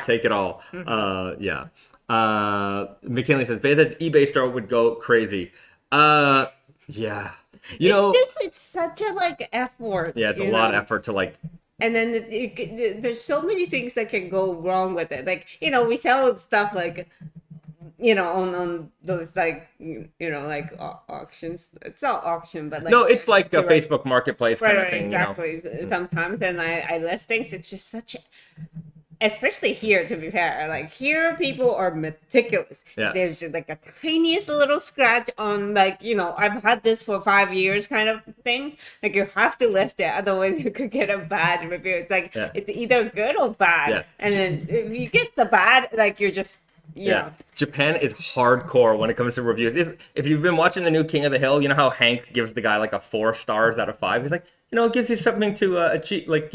Take it all. McKinley says, Beta's eBay store would go crazy. You know, it's such a, like, effort. Yeah, it's a lot of effort to, like, and then there's so many things that can go wrong with it. Like, we sell stuff like, on those, like, like auctions. It's not auction, but like, no, it's like a Facebook Marketplace kind of thing. Exactly. Sometimes, and I list things. It's just such a, especially here, to be fair, like, here people are meticulous. Yeah. There's just like a tiniest little scratch on, like, I've had this for 5 years kind of thing. Like, you have to list it, otherwise you could get a bad review. It's like, it's either good or bad. Yeah. And then if you get the bad, like, you're just, yeah. Japan is hardcore when it comes to reviews. If you've been watching the new King of the Hill, you know how Hank gives the guy like a 4 stars out of 5? He's like, it gives you something to achieve, like,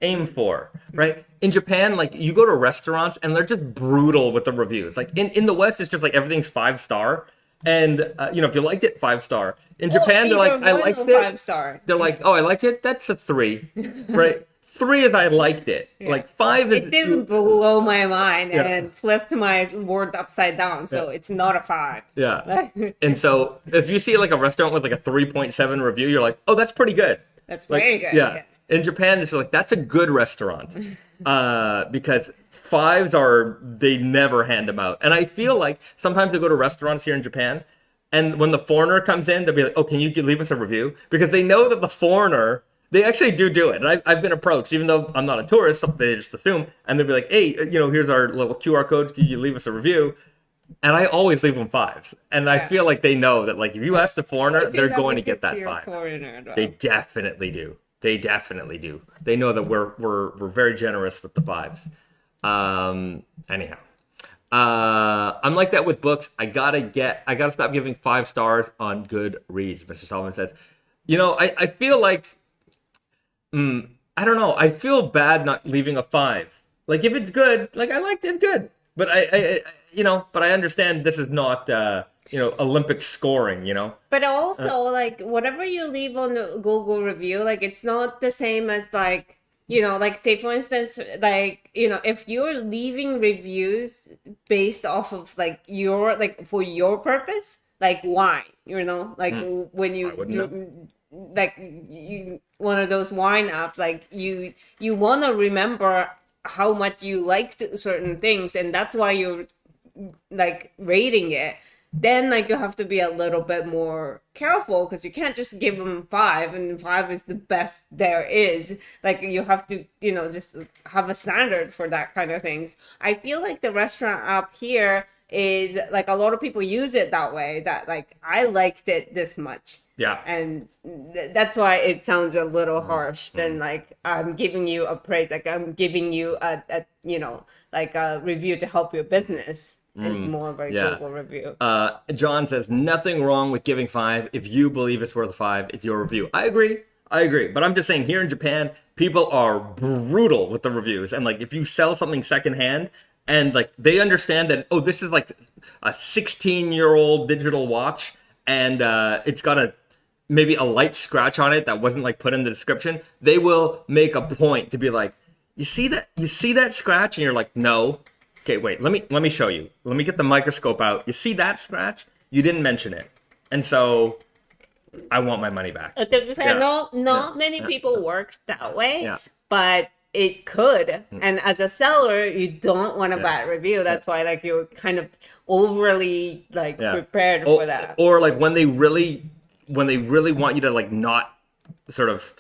aim for, right? In Japan, like, you go to restaurants and they're just brutal with the reviews. Like, in the West, it's just like everything's 5-star. And, if you liked it, 5-star. In Japan, they're like, I liked it. 5-star. They're like, oh, I liked it. That's a 3, right? 3 is I liked it. Yeah. Like 5 is... It didn't blow my mind and flipped my word upside down. So it's not a 5. Yeah. And so if you see like a restaurant with like a 3.7 review, you're like, oh, that's pretty good. That's very good. Yeah. Yes. In Japan, it's like, that's a good restaurant. Because 5s they never hand them out. And I feel like sometimes I go to restaurants here in Japan, and when the foreigner comes in, they'll be like, oh, can you leave us a review? Because they know that the foreigner... They actually do it. And I've been approached, even though I'm not a tourist, they just assume. And they'll be like, hey, here's our little QR code. Can you leave us a review? And I always leave them 5s. And I feel like they know that, like, if you ask the foreigner, they're going to get that 5. They definitely do. They definitely do. They know that we're very generous with the 5s. Anyhow. I'm like that with books. I gotta stop giving 5 stars on Goodreads, Mr. Solomon says. I feel like... I don't know. I feel bad not leaving a 5. Like, if it's good, like, I liked it, it's good. But but I understand this is not, Olympic scoring, But also, like, whatever you leave on the Google review, like, it's not the same as, like, like, say, for instance, like, if you're leaving reviews based off of, like, for your purpose, like wine, like, when you like, one of those wine apps, like, you want to remember how much you liked certain things, and that's why you're, like, rating it. Then, like, you have to be a little bit more careful, because you can't just give them 5, and 5 is the best there is. Like, you have to, just have a standard for that kind of things. I feel like the restaurant app here is, like, a lot of people use it that way, that, like, I liked it this much. Yeah. And that's why it sounds a little harsh than, like, I'm giving you a praise, like, I'm giving you a like a review to help your business. It's more of a Google review. John says, nothing wrong with giving 5. If you believe it's worth 5, it's your review. I agree. But I'm just saying, here in Japan, people are brutal with the reviews. And, like, if you sell something secondhand, and, like, they understand that, oh, this is like a 16-year-old digital watch, and it's got maybe a light scratch on it that wasn't, like, put in the description, they will make a point to be like, you see that scratch? And you're like, no. Okay, wait, let me show you. Let me get the microscope out. You see that scratch? You didn't mention it. And so I want my money back. To be fair, not many people work that way, but it could. And as a seller, you don't want a bad review. That's why, like, you're kind of overly, like, prepared for that. Or, like, when they really want you to, like, not sort of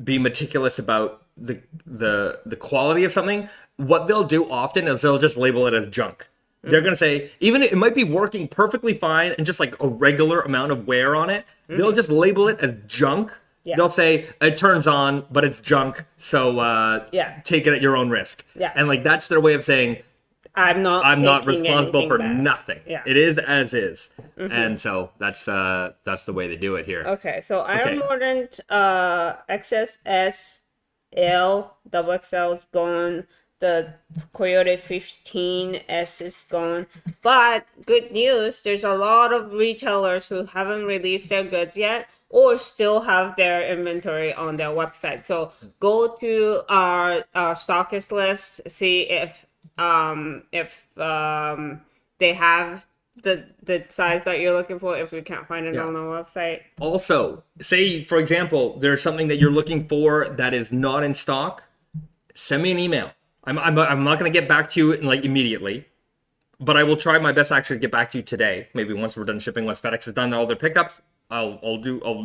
be meticulous about the quality of something, what they'll do often is they'll just label it as junk. They're going to say, even it might be working perfectly fine and just, like, a regular amount of wear on it, they'll just label it as junk. Yeah. They'll say, it turns on, but it's junk, so take it at your own risk. Yeah. And, like, that's their way of saying, I'm not responsible for nothing. Yeah. It is as is. And so that's the way they do it here. Okay, so Iron Mordant XSS L double XL is gone. The Coyote 15S is gone. But good news, there's a lot of retailers who haven't released their goods yet or still have their inventory on their website. So go to our stockist list, see if they have the size that you're looking for if we can't find it on our website. Also, say, for example, there's something that you're looking for that is not in stock, send me an email. I'm not going to get back to you immediately, but I will try my best to actually get back to you today. Maybe once we're done shipping, once FedEx has done all their pickups, I'll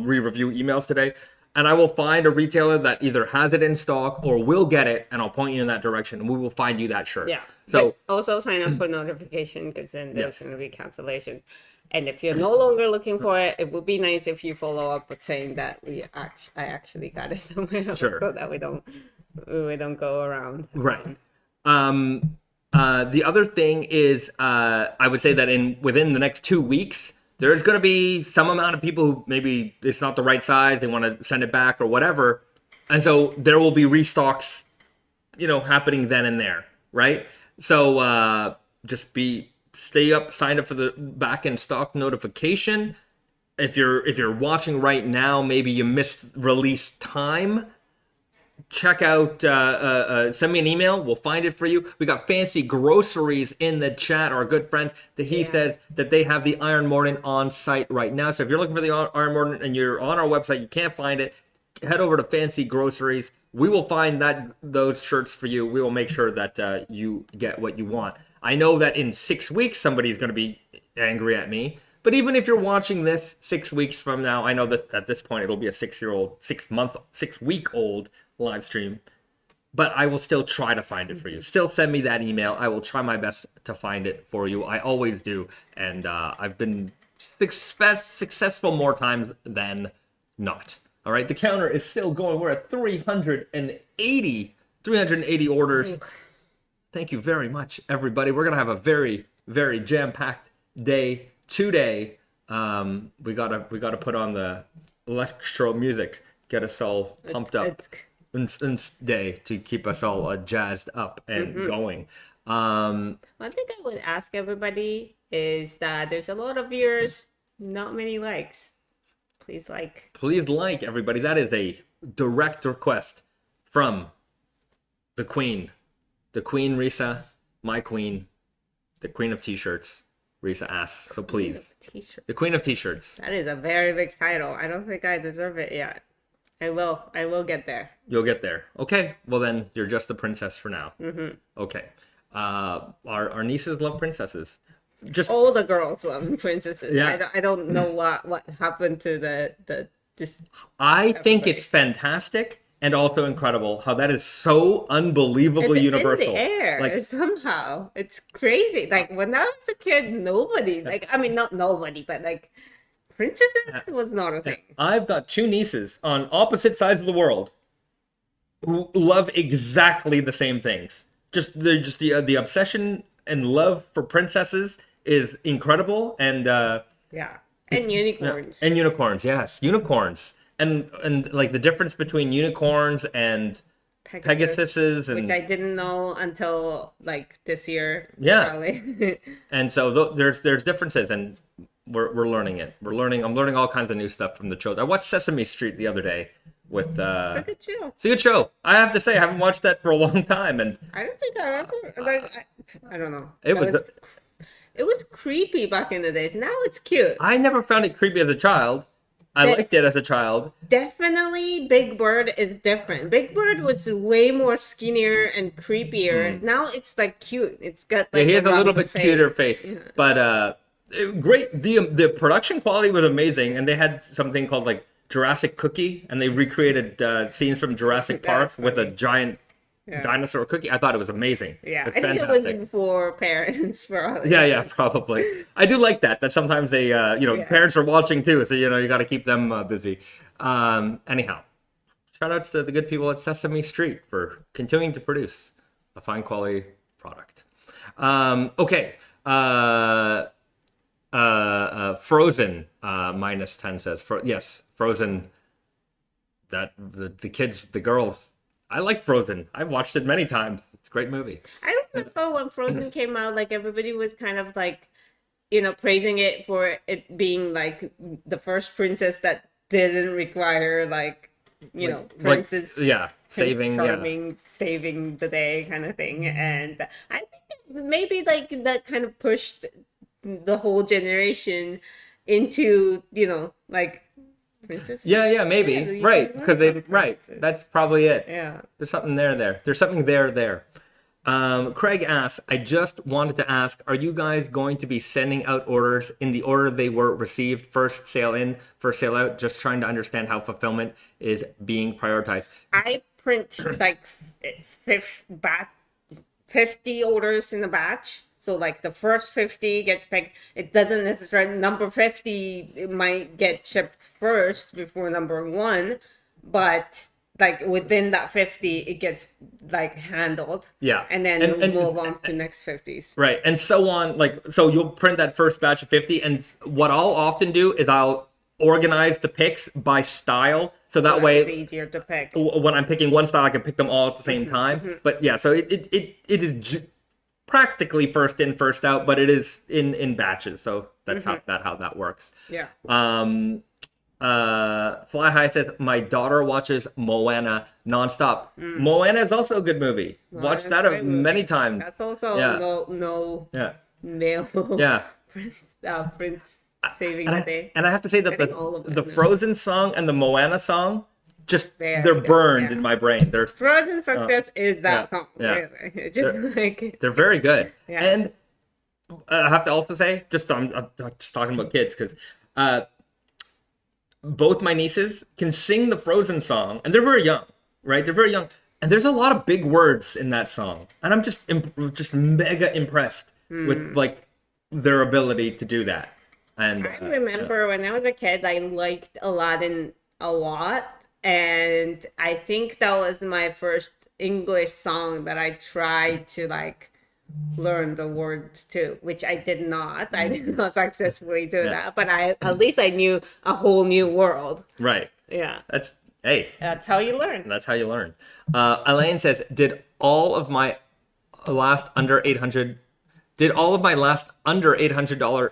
re-review emails today, and I will find a retailer that either has it in stock or will get it, and I'll point you in that direction, and we will find you that shirt. Yeah. So but also sign up for notification, because then there's going to be cancellation. And if you're no longer looking for it, it would be nice if you follow up with saying that I actually got it somewhere else, so that we don't go around. Right. The other thing is, I would say that within the next 2 weeks, there's going to be some amount of people who maybe it's not the right size, they want to send it back or whatever, and so there will be restocks, happening then and there, right? So just stay up, sign up for the back in stock notification. If you're watching right now, maybe you missed release time. Check out, send me an email. We'll find it for you. We got Fancy Groceries in the chat, our good friends. He says that they have the Iron Mordant on site right now. So if you're looking for the Iron Mordant and you're on our website, you can't find it, head over to Fancy Groceries. We will find those shirts for you. We will make sure that you get what you want. I know that in 6 weeks, somebody's going to be angry at me. But even if you're watching this 6 weeks from now, I know that at this point it'll be a 6-week-old live stream, but I will still try to find it for you. Still send me that email. I will try my best to find it for you. I always do, and I've been successful more times than not. All right, the counter is still going. We're at 380 orders. Thank you very much, everybody. We're gonna have a very, very jam-packed day today. We gotta put on the electro music, get us all pumped up day to keep us all jazzed up and going. One thing I would ask everybody is that there's a lot of viewers, not many likes. Please like, everybody. That is a direct request from the queen Risa, my queen, the queen of t-shirts. Risa asks, so please, the queen of t-shirts. That is a very big title. I don't think I deserve it yet. I will get there. You'll get there. Okay. Well, then you're just a princess for now. Okay. Our nieces love princesses. Just all the girls love princesses. Yeah. I don't know what happened to the I think it's fantastic and also incredible how that is so unbelievably universal. In the air, somehow. It's crazy. Like when I was a kid, nobody, not nobody, but princesses was not a thing. I've got two nieces on opposite sides of the world who love exactly the same things. The obsession and love for princesses is incredible, and and unicorns. And unicorns, yes, unicorns. And the difference between unicorns and Pegasuses, and which I didn't know until this year. Yeah. Probably. And so there's differences, and we're learning it. I'm learning all kinds of new stuff from the children. I watched Sesame Street the other day with It's a good show. It's a good show. I have to say, I haven't watched that for a long time, and I don't think I ever I don't know. It was creepy back in the days. Now it's cute. I never found it creepy as a child. I liked it as a child. Definitely Big Bird is different. Big Bird was way more skinnier and creepier. Now it's cute. It's got he has a little bit cuter face. Yeah. But great. The production quality was amazing, and they had something called Jurassic Cookie, and they recreated scenes from Jurassic Park with a giant dinosaur cookie. I thought it was amazing. Yeah, I think it was for parents. Yeah, probably. I do like that sometimes they, parents are watching too, so, you got to keep them busy. Anyhow, shout outs to the good people at Sesame Street for continuing to produce a fine quality product. Okay. Frozen, -10 says, yes, Frozen, that the kids, the girls, I like Frozen. I've watched it many times. It's a great movie. I remember when Frozen came out, everybody was kind of praising it for it being the first princess that didn't require princess. Saving the day kind of thing. And I think maybe that kind of pushed the whole generation into, like princesses. Yeah, maybe. Yeah, Right, because that's probably it. Yeah. There's something there. There's something there. Craig asks, I just wanted to ask, are you guys going to be sending out orders in the order they were received, first sale in, first sale out? Just trying to understand how fulfillment is being prioritized. I print like 50 orders in a batch. So like the first 50 gets picked. It doesn't necessarily, number 50 it might get shipped first before number 1, but like within that 50 it gets like handled. Yeah. And then and move on to next 50s. Right. And so on, like, so you'll print that first batch of 50, and what I'll often do is I'll organize the picks by style, so that way it's easier to pick. When I'm picking one style, I can pick them all at the same time. But yeah, so it is practically first in, first out, but it is in batches. So that's how that works. Yeah. Fly High says, my daughter watches Moana nonstop. Moana is also a good movie. Watched that many times. That's also no male prince saving the day. And I have to say that the Frozen song and the Moana song, just they're burned in my brain. They're Frozen success is that song. Yeah. Really. It's just they're very good. Yeah. And I have to also say, I'm just talking about kids, because both my nieces can sing the Frozen song, and they're very young, right? They're very young, and there's a lot of big words in that song, and I'm just mega impressed with like their ability to do that. And I remember when I was a kid, I liked Aladdin a lot, and I think that was my first English song that I tried to like learn the words to, which I did not. I did not successfully do that, but at least I knew a whole new world. Right. Yeah. That's how you learn. That's how you learn. Elaine says, did all of my last under $800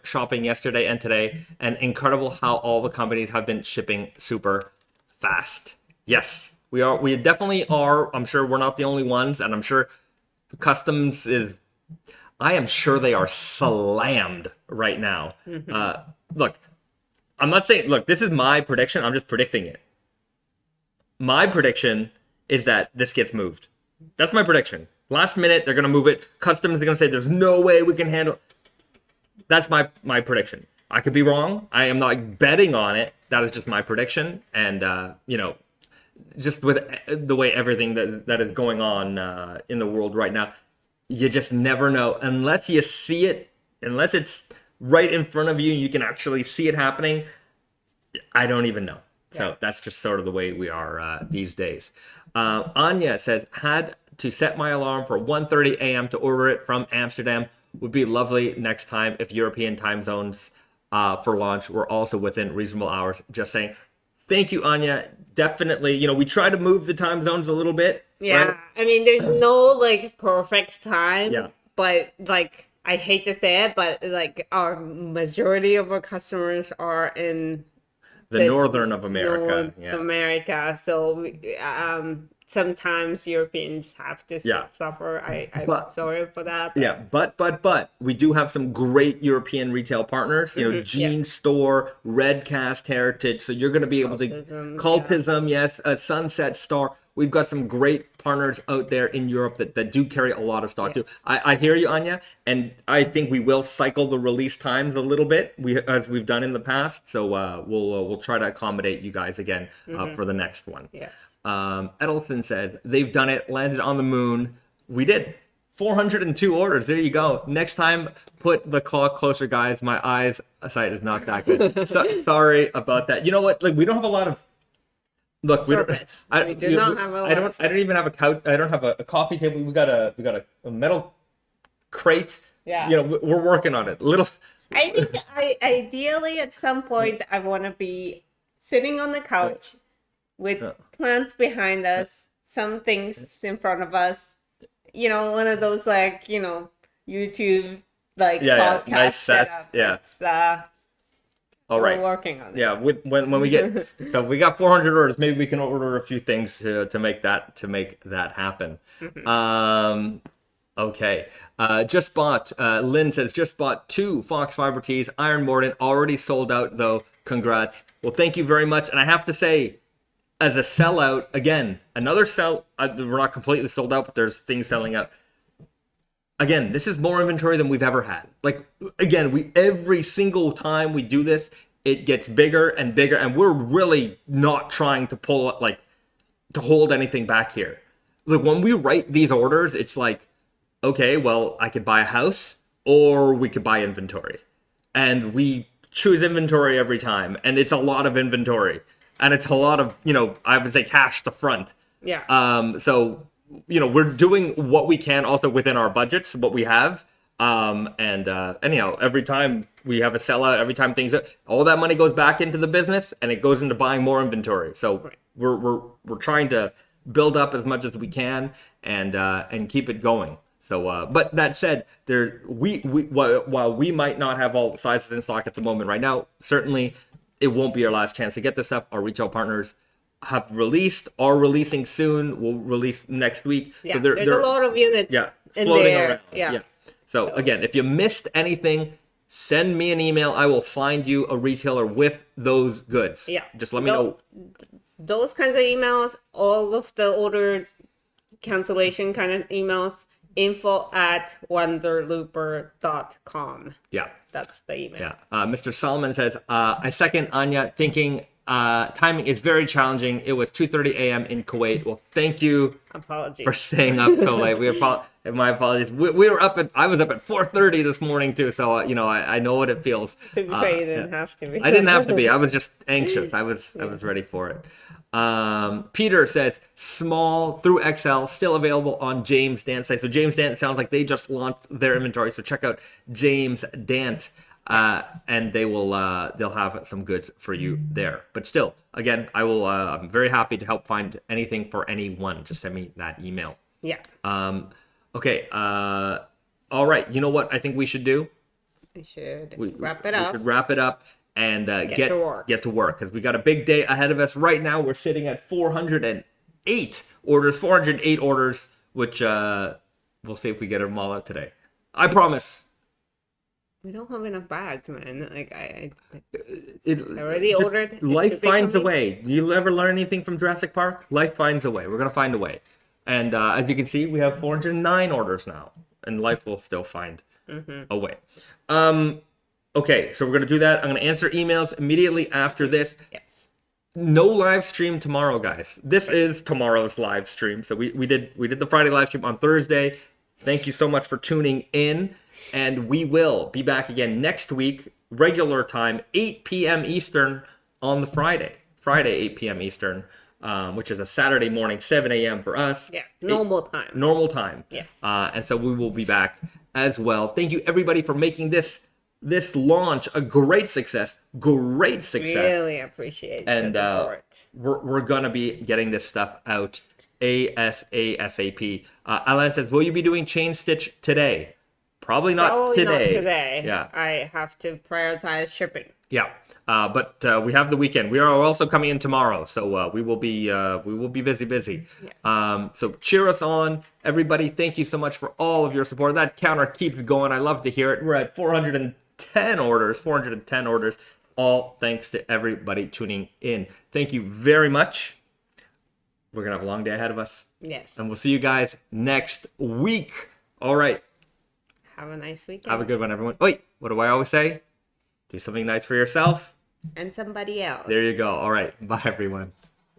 shopping yesterday and today, and incredible how all the companies have been shipping super fast. Yes, we definitely are. I'm sure we're not the only ones, and I'm sure customs is, I am sure they are slammed right now. Look, I'm not saying, look, this is my prediction. I'm just predicting it. My prediction is that this gets moved. That's my prediction. Last minute, they're going to move it. Customs are going to say, there's no way we can handle. That's my prediction. I could be wrong. I am not betting on it. That is just my prediction. And, just with the way everything that is going on in the world right now, you just never know. Unless you see it, unless it's right in front of you, you can actually see it happening. I don't even know. Yeah. So that's just sort of the way we are these days. Anya says, had to set my alarm for 1:30 a.m. to order it from Amsterdam. Would be lovely next time if European time zones for launch were also within reasonable hours. Just saying. Thank you, Anya. Definitely. We try to move the time zones a little bit. Yeah. Right? I mean, there's no like perfect time. Yeah. But like, I hate to say it, but like our majority of our customers are in the northern of America. America. So sometimes Europeans have to suffer. I'm sorry for that. But. Yeah, but we do have some great European retail partners. Jean Store, Redcast Heritage. So you're going to be able to Cultism, Sunset Star. We've got some great partners out there in Europe that do carry a lot of stock too. I hear you, Anya, and I think we will cycle the release times a little bit, as we've done in the past. So we'll try to accommodate you guys again for the next one. Yes. Edelson says, they've done it, landed on the moon. We did. 402 orders. There you go. Next time, put the clock closer, guys. My eyesight is not that good. Sorry about that. You know what? Like, we don't have a lot of. Look, we do not have a lot. I don't even have a couch. I don't have a coffee table. We got a metal crate. Yeah. We're working on it. I think ideally at some point I want to be sitting on the couch with plants behind us, some things in front of us. One of those like YouTube like podcast nice setup. Yeah. All right. We're working on it. Yeah, when we get so we got 400 orders, maybe we can order a few things to make that happen. Okay. Lynn says, just bought 2 FoxFibre tees. Iron Morden already sold out though. Congrats. Well, thank you very much. And I have to say, as a sellout, again, another sell. We're not completely sold out, but there's things selling out. Again, this is more inventory than we've ever had. Like, again, every single time we do this, it gets bigger and bigger, and we're really not trying to to hold anything back here. Like, when we write these orders, it's like, okay, well, I could buy a house, or we could buy inventory. And we choose inventory every time, and it's a lot of inventory. And it's a lot of, I would say cash to front. Yeah. So, we're doing what we can also within our budgets, what we have. Anyhow, every time we have a sellout, every time all that money goes back into the business, and it goes into buying more inventory. So right. we're trying to build up as much as we can and keep it going. So, but that said, while we might not have all the sizes in stock at the moment right now, certainly it won't be our last chance to get this stuff. Our retail partners have released, are releasing soon. We'll release next week. Yeah, so there's a lot of units in floating there. around. Yeah. So again, if you missed anything, send me an email. I will find you a retailer with those goods. Yeah. Just let me know. Those kinds of emails, all of the order cancellation kind of emails, info@wonderlooper.com. Yeah. That's the email. Yeah. Mr. Solomon says, I second Anya, thinking timing is very challenging. It was 2:30 a.m. in Kuwait. Well, thank you Apologies for staying up so late. My apologies. I was up at 4:30 this morning too, so I know what it feels. To be fair, you didn't have to be. I didn't have to be. I was just anxious. I was ready for it. Peter says small through XL still available on James Dant site. So James Dant sounds like they just launched their inventory. So check out James Dant, and they'll have some goods for you there. But still, again, I'm very happy to help find anything for anyone. Just send me that email. Yeah. Okay. All right. You know what I think we should do? We should wrap it up. We should wrap it up. And get to work because we got a big day ahead of us. Right now, we're sitting at 408 orders, which we'll see if we get them all out today. I promise. We don't have enough bags, man. Like I already ordered. Life finds a way. You ever learn anything from Jurassic Park? Life finds a way. We're gonna find a way. And as you can see, we have 409 orders now, and life will still find a way. Okay, so we're going to do that. I'm going to answer emails immediately after this. Yes. No live stream tomorrow, guys. This is tomorrow's live stream. So we did the Friday live stream on Thursday. Thank you so much for tuning in. And we will be back again next week, regular time, 8 p.m. Eastern on the Friday, 8 p.m. Eastern, which is a Saturday morning, 7 a.m. for us. Yes, normal time. Normal time. Yes. And so we will be back as well. Thank you, everybody, for making this launch a great success. Really appreciate and the support. We're gonna be getting this stuff out ASAP. Alan says, will you be doing chain stitch today? Probably not today. Yeah, I have to prioritize shipping. Yeah, but we have the weekend. We are also coming in tomorrow, so we will be busy. Yes. So cheer us on, everybody. Thank you so much for all of your support. That counter keeps going. I love to hear it. We're at 410 orders. All thanks to everybody tuning in. Thank you very much. We're gonna have a long day ahead of us. Yes. And we'll see you guys next week. All right. Have a nice weekend. Have a good one, everyone. Wait, what do I always say? Do something nice for yourself. And somebody else. There you go. All right. Bye, everyone.